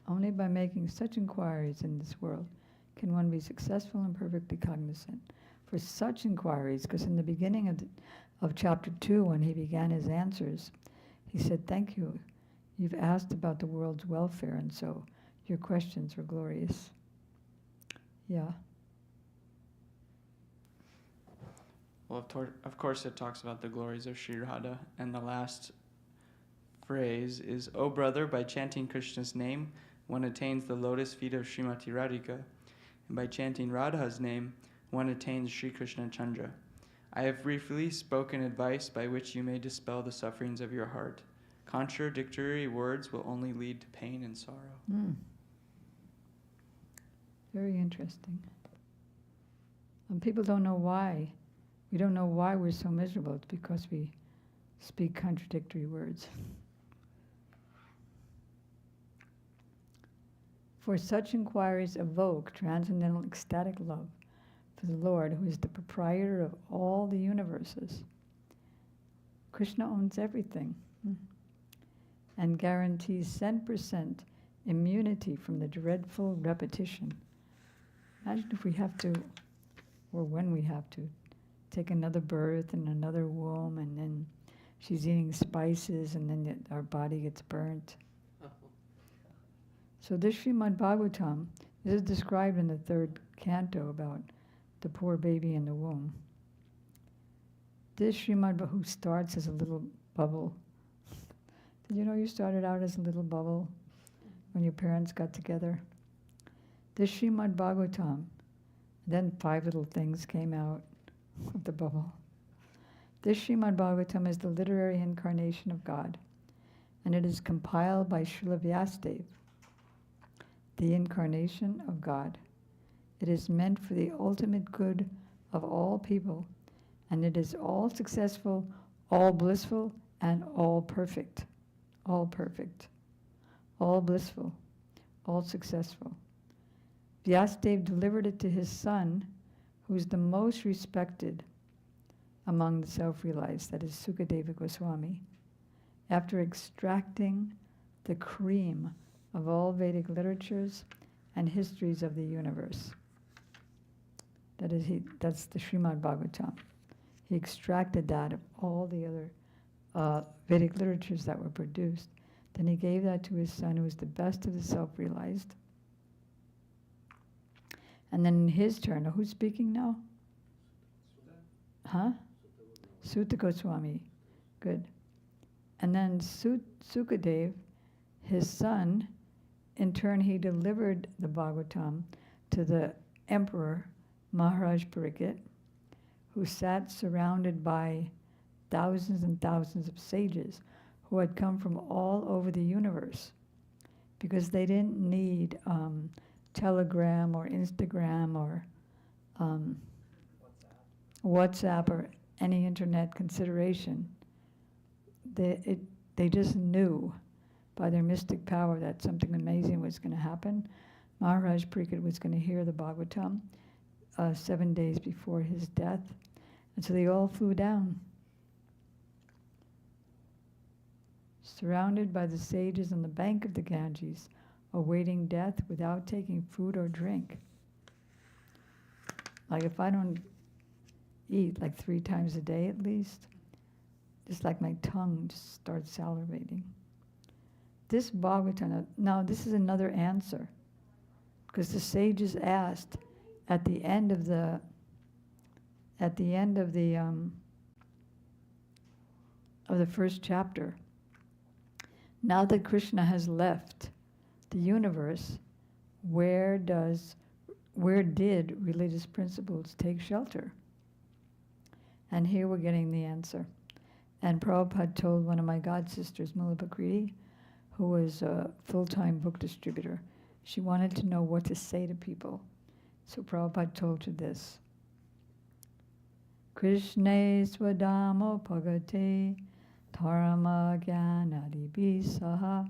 Only by making such inquiries in this world can one be successful and perfectly cognizant. For such inquiries, because in the beginning of chapter 2, when he began his answers, he said, "Thank you. You've asked about the world's welfare, and so your questions were glorious." Yeah. Well, of course it talks about the glories of Sri Radha, and the last phrase is, "O brother, by chanting Krishna's name, one attains the lotus feet of Srimati Radhika, and by chanting Radha's name, one attains Sri Krishna Chandra. I have briefly spoken advice by which you may dispel the sufferings of your heart. Contradictory words will only lead to pain and sorrow." Very interesting. And people don't know why. We don't know why we're so miserable. It's because we speak contradictory words. For such inquiries evoke transcendental ecstatic love for the Lord, who is the proprietor of all the universes. Krishna owns everything and guarantees 100% immunity from the dreadful repetition. Imagine if we have to, or when we have to, take another birth in another womb, and then she's eating spices, and then our body gets burnt. So this Srimad Bhagavatam, this is described in the 3rd canto about the poor baby in the womb. This Srimad Bhagavatam, who starts as a little bubble. Did you know you started out as a little bubble when your parents got together? This Srimad Bhagavatam, then 5 little things came out of the bubble. This Srimad Bhagavatam is the literary incarnation of God, and it is compiled by Srila Vyasadeva, the incarnation of God. It is meant for the ultimate good of all people, and it is all successful, all blissful, and all perfect. All perfect, all blissful, all successful. Vyasadeva delivered it to his son, who is the most respected among the self-realized, that is Sukadeva Goswami, after extracting the cream of all Vedic literatures and histories of the universe. That's the Srimad Bhagavatam. He extracted that of all the other Vedic literatures that were produced. Then he gave that to his son, who was the best of the self-realized. And then in his turn, who's speaking now? Huh? Sutta Goswami. Good. And then Sukadev, his son, in turn, he delivered the Bhagavatam to the emperor, Maharaj Parikshit, who sat surrounded by thousands and thousands of sages who had come from all over the universe, because they didn't need Telegram or Instagram or WhatsApp or any internet consideration. They just knew by their mystic power that something amazing was going to happen. Maharaj Parikshit was going to hear the Bhagavatam 7 days before his death. And so they all flew down, surrounded by the sages on the bank of the Ganges, awaiting death without taking food or drink. Like if I don't eat like 3 times a day at least, just like my tongue just starts salivating. This Bhagavatam, now this is another answer, because the sages asked at the end of the first chapter, now that Krishna has left the universe, where did religious principles take shelter? And here we're getting the answer. And Prabhupada told one of my god sisters, Mula Bakriti, who was a full-time book distributor, she wanted to know what to say to people. So Prabhupada told her this: Krishne swadamo pagate dharma jnanadi saha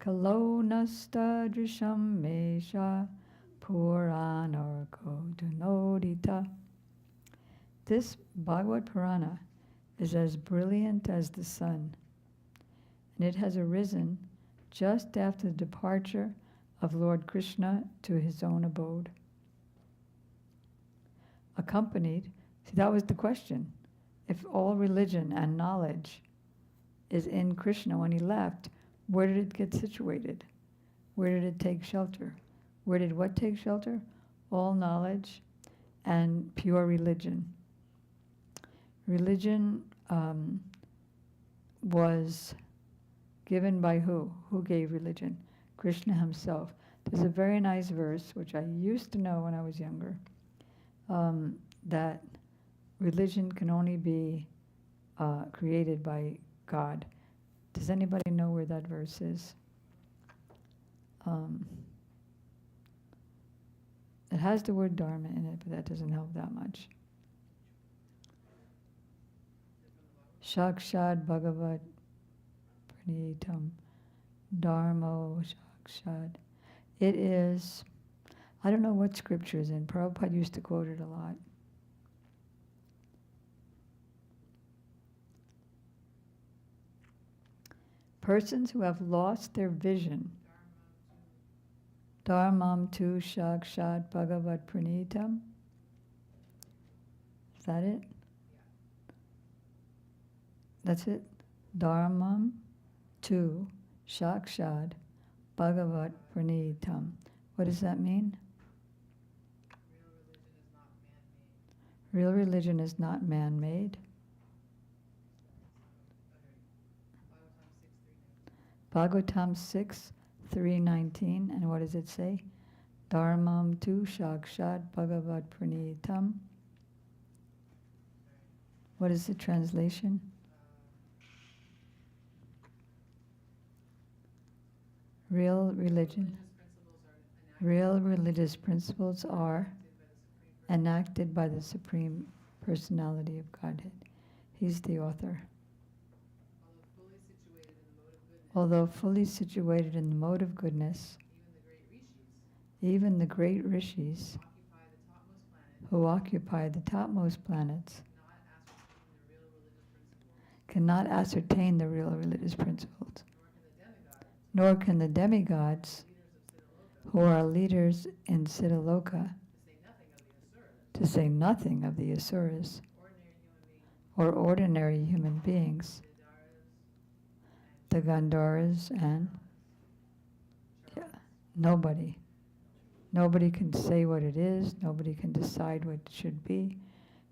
kalonasta drisham mesha puranarko dunodita. This Bhagavad Purana is as brilliant as the sun, and it has arisen just after the departure of Lord Krishna to his own abode. Accompanied, see, that was the question. If all religion and knowledge is in Krishna when he left, where did it get situated? Where did it take shelter? Where did what take shelter? All knowledge and pure religion. Religion was given by who? Who gave religion? Krishna himself. There's a very nice verse, which I used to know when I was younger, that religion can only be created by God. Does anybody know where that verse is? It has the word dharma in it, but that doesn't help that much. Shakshad Bhagavat Pranitam Dharmo Shakshad. It is I don't know what scripture is in. Prabhupada used to quote it a lot. Persons who have lost their vision. Dharmam tu shakshat bhagavat pranitam. Is that it? That's it? Dharmam tu shakshat bhagavat pranitam. What does that mean? Real religion is not man-made. Bhagavatam 6:319, and what does it say? Dharmam tu shakshat bhagavat pranitam. What is the translation? Real religious principles are enacted by the Supreme Personality of Godhead. He's the author. Although fully situated in the mode of goodness, even the great rishis who occupy the topmost planets cannot ascertain the real religious principles, nor can the demigods who are leaders in Siddhaloka, to say nothing of the asuras, or ordinary human beings, the Gandharas and nobody. Nobody can say what it is. Nobody can decide what it should be.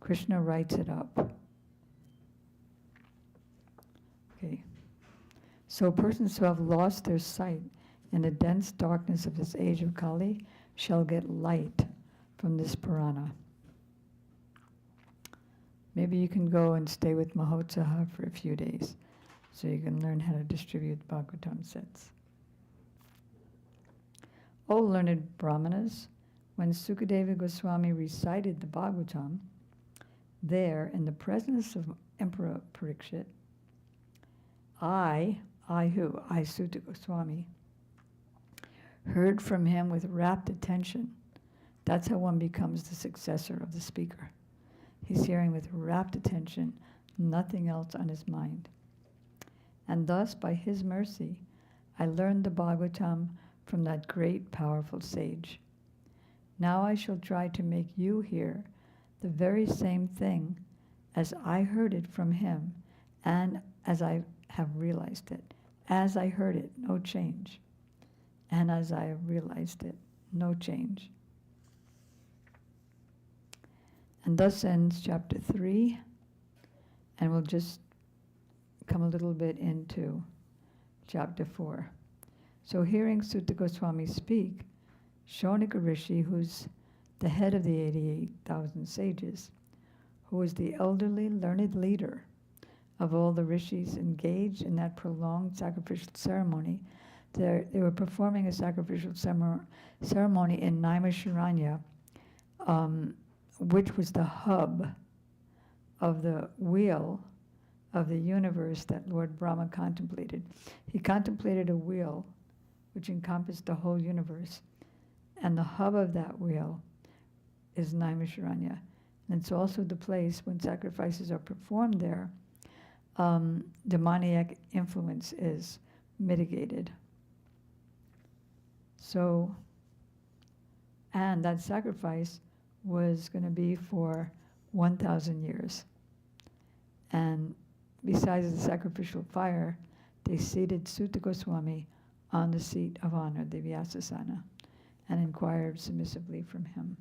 Krishna writes it up. Okay. So persons who have lost their sight in the dense darkness of this age of Kali shall get light from this Purana. Maybe you can go and stay with Mahotsaha for a few days, so you can learn how to distribute Bhagavatam sets. O learned Brahmanas, when Sukadeva Goswami recited the Bhagavatam, there, in the presence of Emperor Parikshit, I Suta Goswami, heard from him with rapt attention. That's how one becomes the successor of the speaker. He's hearing with rapt attention, nothing else on his mind. And thus, by his mercy, I learned the Bhagavatam from that great, powerful sage. Now I shall try to make you hear the very same thing as I heard it from him, and as I have realized it. As I heard it, no change. And as I have realized it, no change. And thus ends chapter 3, and we'll just come a little bit into chapter 4. So hearing Suta Goswami speak, Shaunika Rishi, who's the head of the 88,000 sages, who was the elderly, learned leader of all the rishis engaged in that prolonged sacrificial ceremony. They were performing a sacrificial ceremony in Naimisharanya, which was the hub of the wheel of the universe that Lord Brahma contemplated. He contemplated a wheel which encompassed the whole universe, and the hub of that wheel is Naimisharanya. And it's also the place when sacrifices are performed there, demoniac influence is mitigated. So, and that sacrifice was going to be for 1,000 years. And besides the sacrificial fire, they seated Suta Goswami on the seat of honor, the Vyasasana, and inquired submissively from him.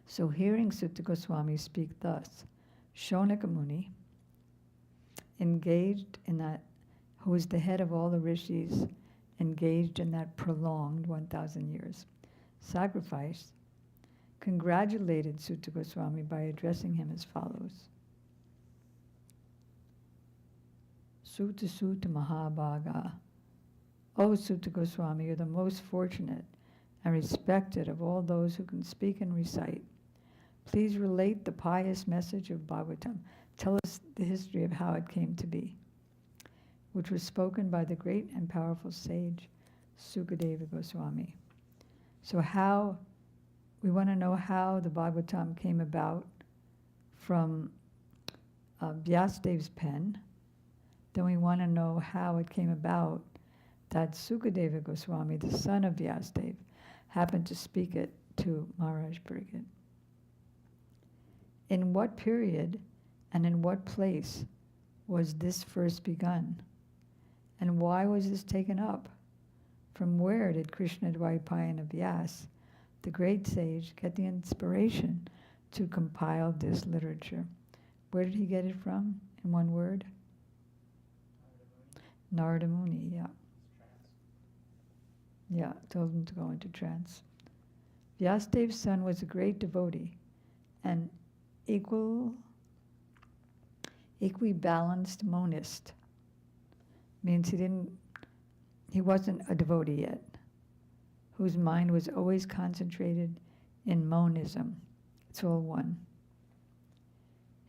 So hearing Suta Goswami speak thus, Shaunika Muni, engaged in that, who was the head of all the rishis, engaged in that prolonged 1,000 years sacrifice, congratulated Suta Goswami by addressing him as follows. Suta Suta Mahabhaga. O Suta Goswami, you're the most fortunate and respected of all those who can speak and recite. Please relate the pious message of Bhagavatam. Tell us the history of how it came to be, which was spoken by the great and powerful sage Sukadeva Goswami. So we want to know how the Bhagavatam came about from Vyasadev's pen. Then we want to know how it came about that Sukadeva Goswami, the son of Vyasadeva, happened to speak it to Maharaj Pariksit. In what period and in what place was this first begun? And why was this taken up? From where did Krishna Dvaipayana Vyas, the great sage, get the inspiration to compile this literature? Where did he get it from, in one word? Narada Muni, yeah. Yeah, told him to go into trance. Vyasadev's son was a great devotee, an equi-balanced monist. Means he wasn't a devotee yet, whose mind was always concentrated in monism. It's all one.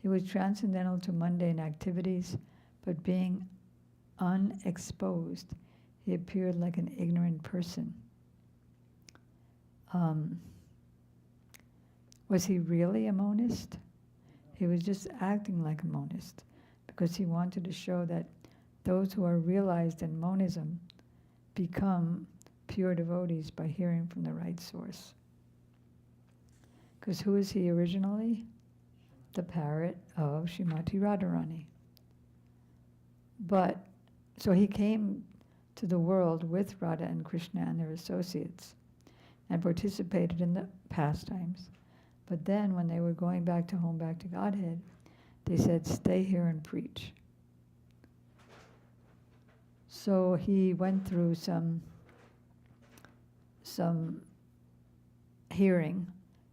He was transcendental to mundane activities, but being unexposed, he appeared like an ignorant person. Was he really a monist? He was just acting like a monist because he wanted to show that those who are realized in monism become pure devotees by hearing from the right source. Because who is he originally? The parrot of Srimati Radharani. But, so he came to the world with Radha and Krishna and their associates and participated in the pastimes. But then when they were going back to home, back to Godhead, they said, stay here and preach. So he went through some hearing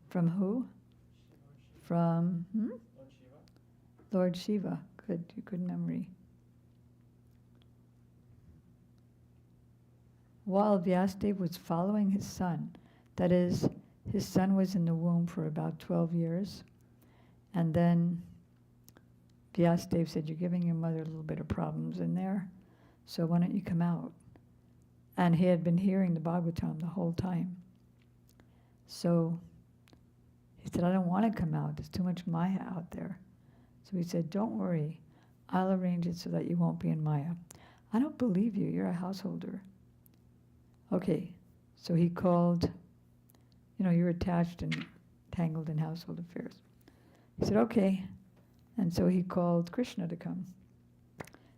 from who? From Lord Shiva. Good memory. While Vyasadeva was following his son, that is, his son was in the womb for about 12 years, and then Vyasadeva said, you're giving your mother a little bit of problems in there, so why don't you come out? And he had been hearing the Bhagavatam the whole time. So he said, I don't want to come out. There's too much Maya out there. So he said, don't worry. I'll arrange it so that you won't be in Maya. I don't believe you. You're a householder. Okay. So he called, you're attached and tangled in household affairs. He said, okay. And so he called Krishna to come.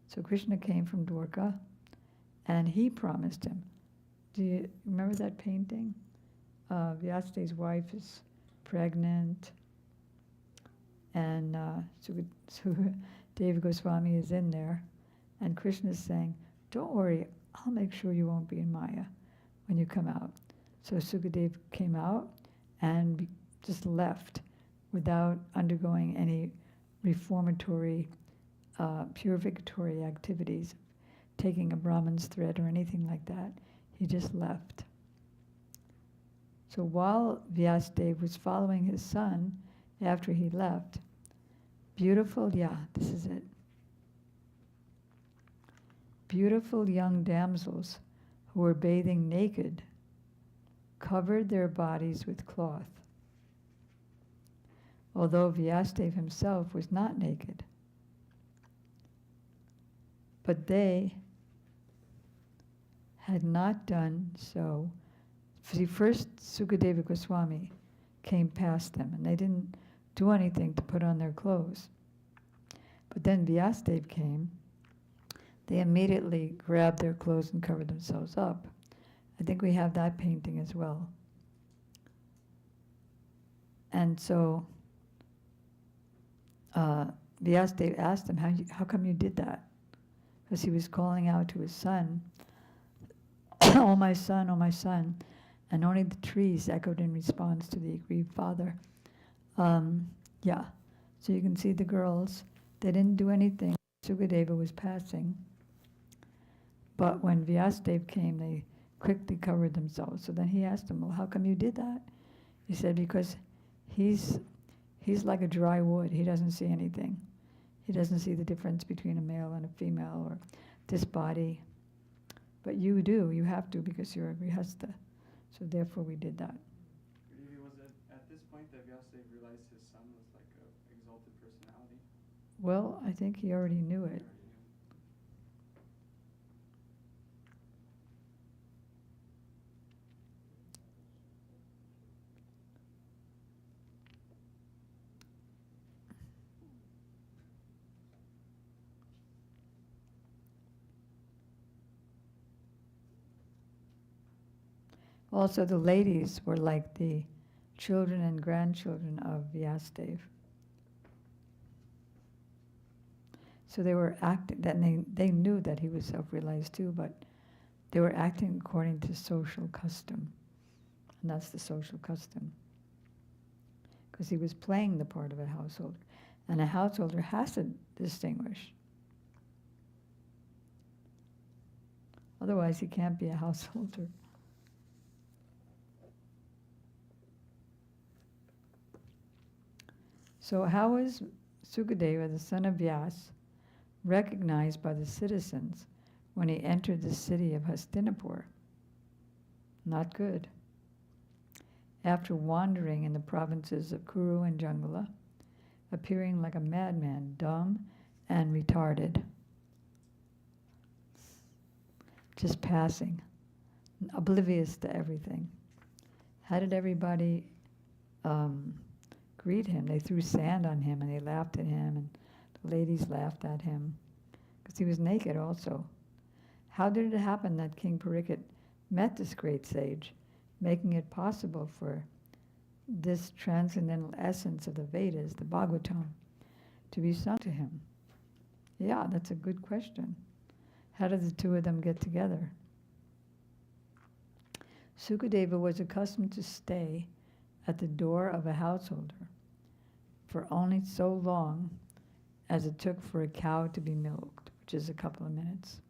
So Krishna came from Dwarka, and he promised him. Do you remember that painting? Vyasadev's wife is pregnant, and Sukadeva Goswami is in there, and Krishna is saying, don't worry, I'll make sure you won't be in Maya when you come out. So Sukadeva came out and just left without undergoing any reformatory, purificatory activities, taking a Brahman's thread or anything like that. He just left. So while Vyasadeva was following his son, after he left, beautiful young damsels who were bathing naked covered their bodies with cloth, although Vyasadeva himself was not naked. But they had not done so. See, first Sukadeva Goswami came past them, and they didn't do anything to put on their clothes. But then Vyasadeva came. They immediately grabbed their clothes and covered themselves up. I think we have that painting as well. And so Vyasadeva asked him, how come you did that? Because he was calling out to his son, oh my son, oh my son. And only the trees echoed in response to the aggrieved father. So you can see the girls, they didn't do anything. Sukadeva was passing. But when Vyasadeva came, they quickly covered themselves. So then he asked him, well, how come you did that? He said, because he's like a dry wood. He doesn't see anything. He doesn't see the difference between a male and a female or this body. But you do, you have to because you're a grihastha. So therefore we did that. Maybe was it at this point that Vyasadeva realized his son was like a exalted personality? Well, I think he already knew He it. already knew. Also, the ladies were like the children and grandchildren of Vyasadeva. So they were acting, that they knew that he was self-realized too, but they were acting according to social custom. And that's the social custom. Because he was playing the part of a householder. And a householder has to distinguish. Otherwise, he can't be a householder. So how was Sukadeva, the son of Vyas, recognized by the citizens when he entered the city of Hastinapur? Not good. After wandering in the provinces of Kuru and Jangala, appearing like a madman, dumb and retarded, just passing, oblivious to everything. How did everybody greet him? They threw sand on him and they laughed at him, and the ladies laughed at him because he was naked also. How did it happen that King Parikshit met this great sage, making it possible for this transcendental essence of the Vedas, the Bhagavatam, to be sung to him? Yeah, that's a good question. How did the two of them get together? Sukadeva was accustomed to stay at the door of a householder for only so long as it took for a cow to be milked, which is a couple of minutes.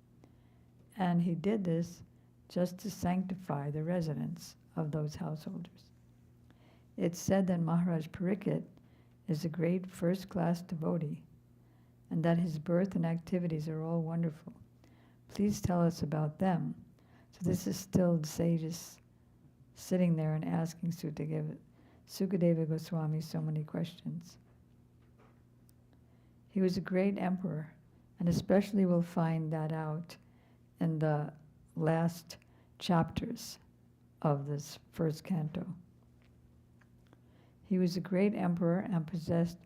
And he did this just to sanctify the residence of those householders. It's said that Maharaj Parikshit is a great first-class devotee, and that his birth and activities are all wonderful. Please tell us about them. So this is still the sages sitting there and asking Sukadeva Goswami so many questions. He was a great emperor, and especially we'll find that out in the last chapters of this first canto. He was a great emperor and possessed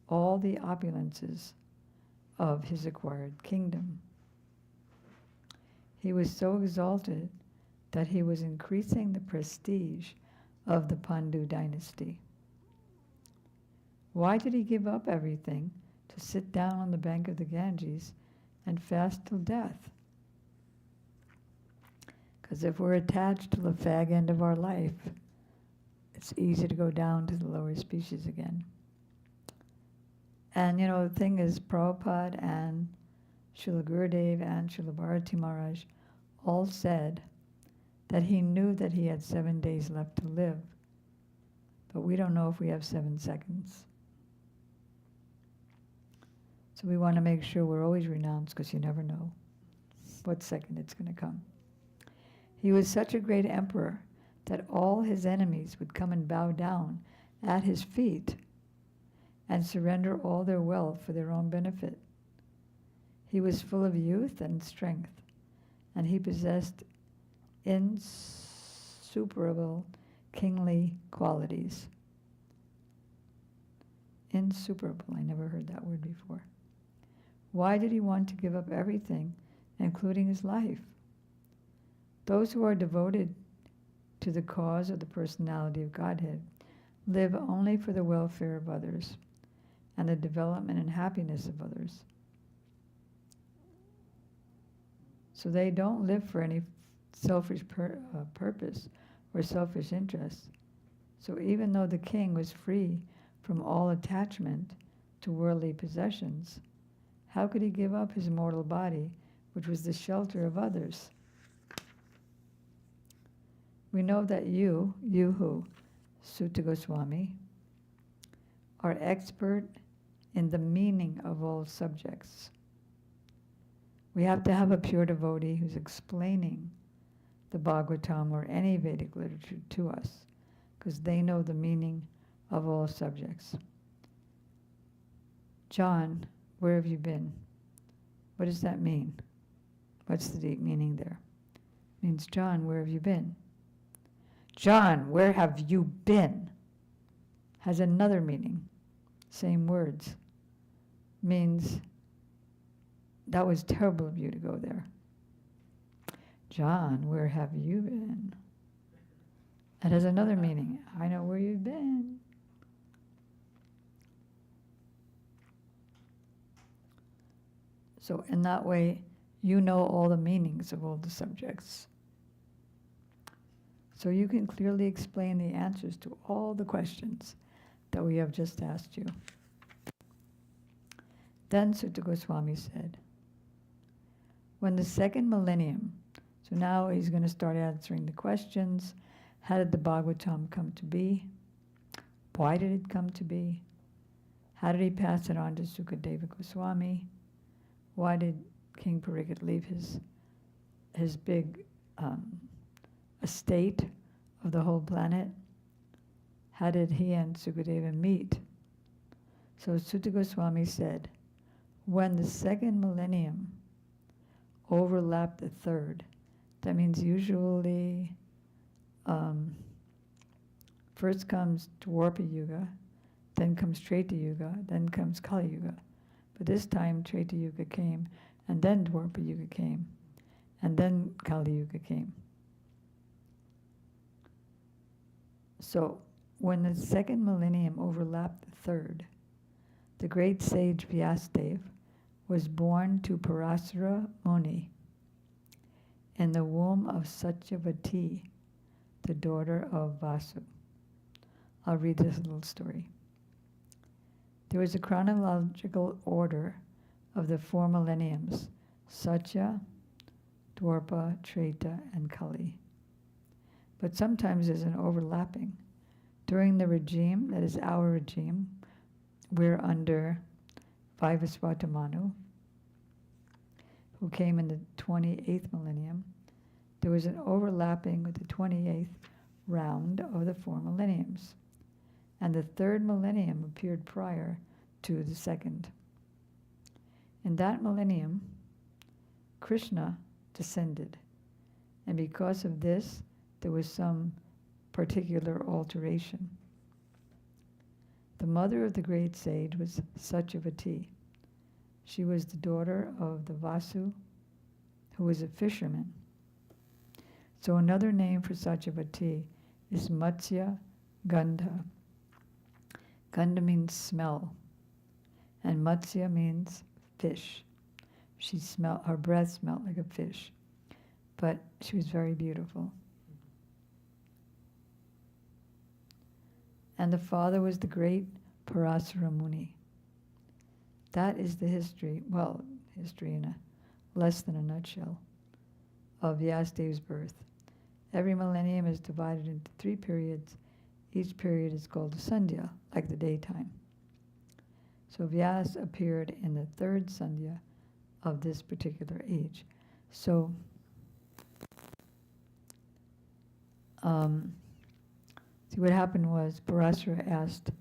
all the opulences of his acquired kingdom. He was so exalted that he was increasing the prestige of the Pandu dynasty. Why did he give up everything to sit down on the bank of the Ganges and fast till death? Because if we're attached to the fag end of our life, it's easy to go down to the lower species again. And the thing is, Prabhupada and Srila Gurudev and Srila Bharati Maharaj all said that he knew that he had 7 days left to live, but we don't know if we have 7 seconds. So we want to make sure we're always renounced, because you never know what second it's going to come. He was such a great emperor that all his enemies would come and bow down at his feet and surrender all their wealth for their own benefit. He was full of youth and strength, and he possessed insuperable kingly qualities. Insuperable, I never heard that word before. Why did he want to give up everything, including his life? Those who are devoted to the cause of the personality of Godhead live only for the welfare of others and the development and happiness of others. So they don't live for any selfish purpose or selfish interest. So even though the king was free from all attachment to worldly possessions, how could he give up his mortal body, which was the shelter of others? We know that you who, Sutta Goswami, are expert in the meaning of all subjects. We have to have a pure devotee who's explaining the Bhagavatam or any Vedic literature to us, because they know the meaning of all subjects. John, where have you been? What does that mean? What's the deep meaning there? It means, John, where have you been? John, where have you been? Has another meaning. Same words. Means, that was terrible of you to go there. John, where have you been? It has another meaning. I know where you've been. So in that way, you know all the meanings of all the subjects. So you can clearly explain the answers to all the questions that we have just asked you. Then Sutta Goswami said, when the second millennium, so now he's going to start answering the questions. How did the Bhagavatam come to be? Why did it come to be? How did he pass it on to Sukadeva Goswami? Why did King Parikshit leave his big estate of the whole planet? How did he and Sukadeva meet? So Sutta Goswami said, when the second millennium overlapped the third, that means usually first comes Dwapara Yuga, then comes Treta Yuga, then comes Kali Yuga. But this time Treta Yuga came, and then Dwapara Yuga came, and then Kali Yuga came. So when the second millennium overlapped the third, the great sage Vyasadeva was born to Parasara Muni in the womb of Satyavati, the daughter of Vasu. I'll read this little story. There was a chronological order of the four millenniums, Satya, Dwapara, Treta, and Kali. But sometimes there's an overlapping. During the regime, that is our regime, we're under Vaivasvata Manu, who came in the 28th millennium. There was an overlapping with the 28th round of the four millenniums. And the third millennium appeared prior to the second. In that millennium, Krishna descended. And because of this, there was some particular alteration. The mother of the great sage was Satyavati. She was the daughter of the Vasu, who was a fisherman. So another name for Satyavati is Matsya Gandha. Gandha means smell, and Matsya means fish. Her breath smelled like a fish, but she was very beautiful. And the father was the great Parasara Muni. That is the history in a less than a nutshell, of Vyasadeva's birth. Every millennium is divided into 3 periods. Each period is called a Sandhya, like the daytime. So Vyasa appeared in the 3rd Sandhya of this particular age. So see, what happened was Parasara asked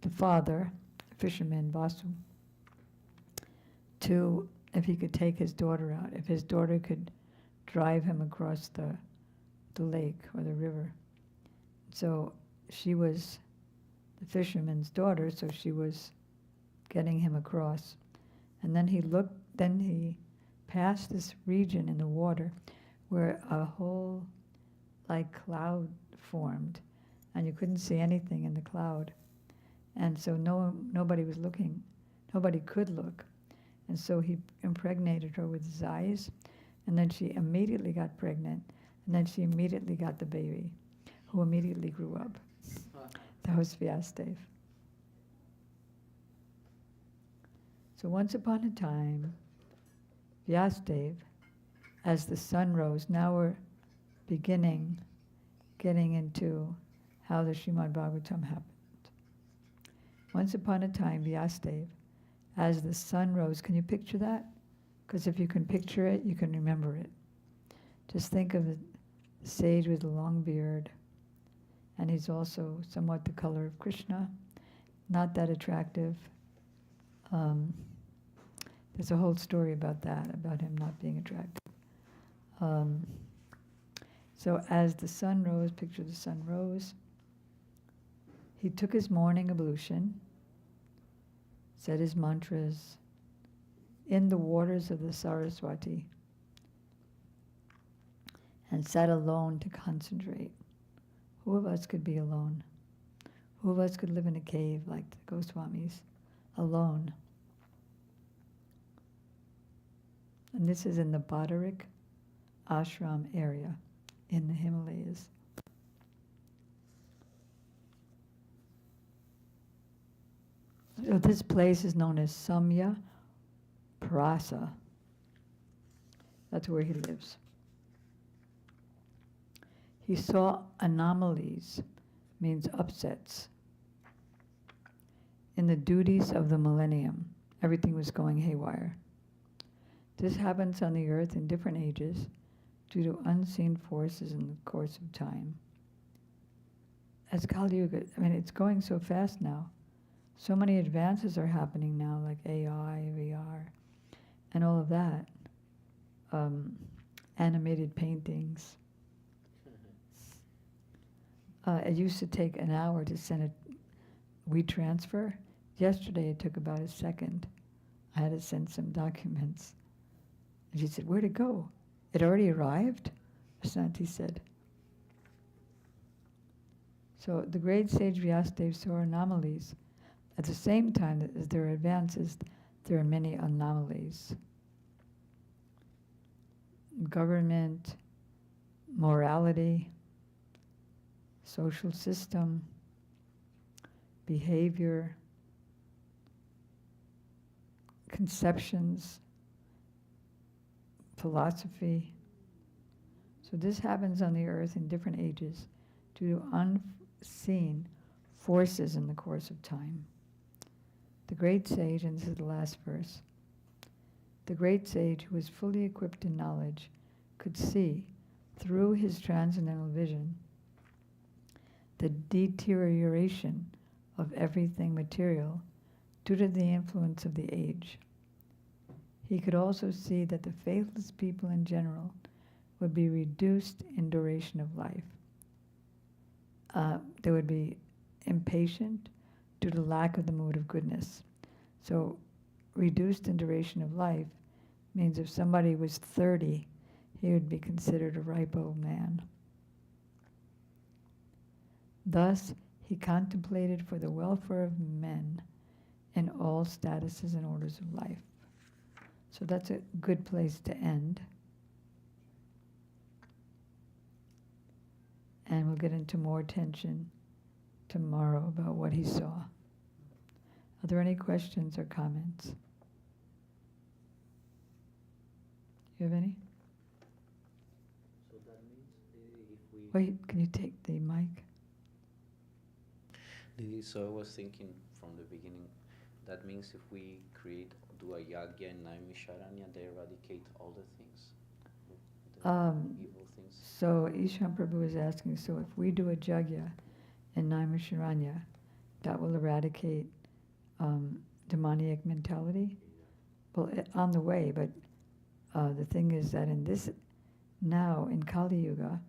the father, the fisherman Vasu, if he could take his daughter out, if his daughter could drive him across the lake or the river. So she was the fisherman's daughter, so she was getting him across. And then he passed this region in the water where a whole cloud formed, and you couldn't see anything in the cloud. And so nobody was looking, nobody could look. And so he impregnated her with his eyes, and then she immediately got pregnant, and then she immediately got the baby, who immediately grew up. That was Vyasadeva. So once upon a time, Vyasadeva, as the sun rose, now we're getting into how the Srimad Bhagavatam happened. Once upon a time, Vyasadeva, as the sun rose, can you picture that? Because if you can picture it, you can remember it. Just think of the sage with a long beard, and he's also somewhat the color of Krishna, not that attractive. There's a whole story about that, about him not being attractive. So as the sun rose, picture the sun rose, he took his morning ablution, said his mantras in the waters of the Saraswati, and sat alone to concentrate. Who of us could be alone? Who of us could live in a cave like the Goswamis, alone? And this is in the Badarik ashram area in the Himalayas. So this place is known as Samya Prasa. That's where he lives. He saw anomalies, means upsets, in the duties of the millennium. Everything was going haywire. This happens on the earth in different ages due to unseen forces in the course of time. As Kali Yuga, it's going so fast now. So many advances are happening now, like AI, VR, and all of that. Animated paintings. It used to take an hour to send a WeTransfer. Yesterday it took about a second. I had to send some documents. And she said, "Where'd it go? It already arrived?" Santi said. So the great sage Vyasadeva saw anomalies. At the same time as there are advances, there are many anomalies. Government, morality, social system, behavior, conceptions, philosophy. So this happens on the earth in different ages due to unseen forces in the course of time. The great sage, and this is the last verse, the great sage who was fully equipped in knowledge could see through his transcendental vision the deterioration of everything material due to the influence of the age. He could also see that the faithless people in general would be reduced in duration of life. They would be impatient due to lack of the mood of goodness. So reduced in duration of life means if somebody was 30, he would be considered a ripe old man. Thus, he contemplated for the welfare of men in all statuses and orders of life. So that's a good place to end. And we'll get into more tension tomorrow about what he saw. Are there any questions or comments? You have any? So that means if we... Wait, can you take the mic? So I was thinking from the beginning, that means if we do a yagya and naimisharanya, they eradicate all the things, the evil things. So Ishan Prabhu is asking, so if we do a jagya in Naimisharanya, that will eradicate demoniac mentality? Well, on the way, but the thing is that now in Kali Yuga,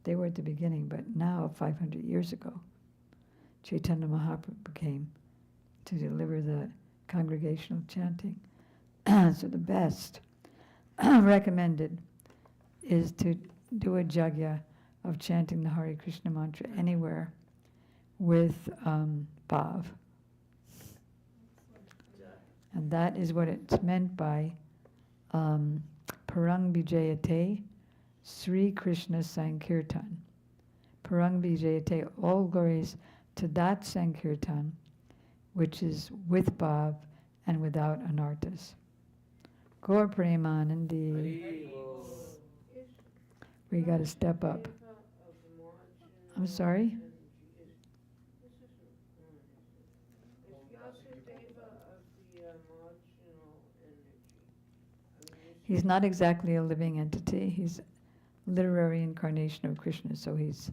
they were at the beginning, but now 500 years ago, Chaitanya Mahaprabhu came to deliver the congregational chanting. So the best recommended is to do a jagya of chanting the Hare Krishna mantra anywhere with bhav. And that is what it's meant by Parang Vijayate Sri Krishna Sankirtan. Parang Vijayate, all glories to that Sankirtan, which is with bhav and without anarthas. Gaur Premanandi. We got to step up. I'm sorry? He's not exactly a living entity. He's literary incarnation of Krishna, so he's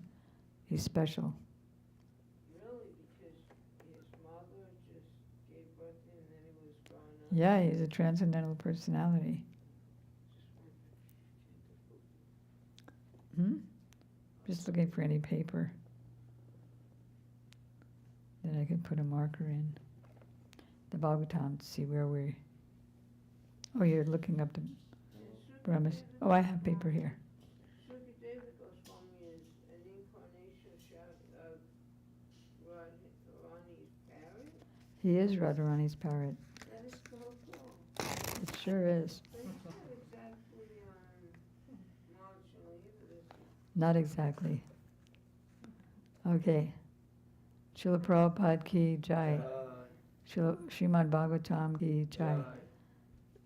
special. Really, because his mother just gave birth to him and then he was growing up. Yeah, he's a transcendental personality. Just looking for any paper that I could put a marker in. The Bhagavatam to see where we. Oh, you're looking up the Brahmas. Oh, I have paper here. Sukadeva Goswami is an incarnation of Radharani's parrot. He is Radharani's parrot. That is so cool. It sure is. But it's not exactly marginal either, is it? Not exactly. Okay. Srila Prabhupada ki jai. Srimad Bhagavatam ki jai.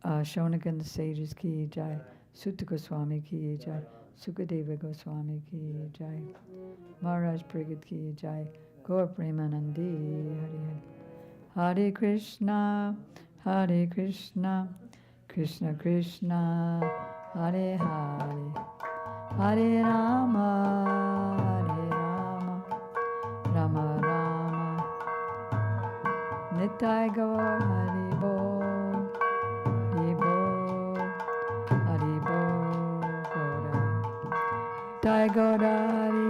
Shaunakan the sages ki jai. Sutta Goswami ki jai. Sukadeva Goswami ki jai. Maharaj Pragat ki jai. Gaur Premanandi Hare Hare. Hare Krishna, Krishna Krishna, Hare Hare. Hare Rama, Rama Rama. Nitai Gaur Hari Bol, Hari Bol, Hari Bol, Gaura. Nitai Gaura Hari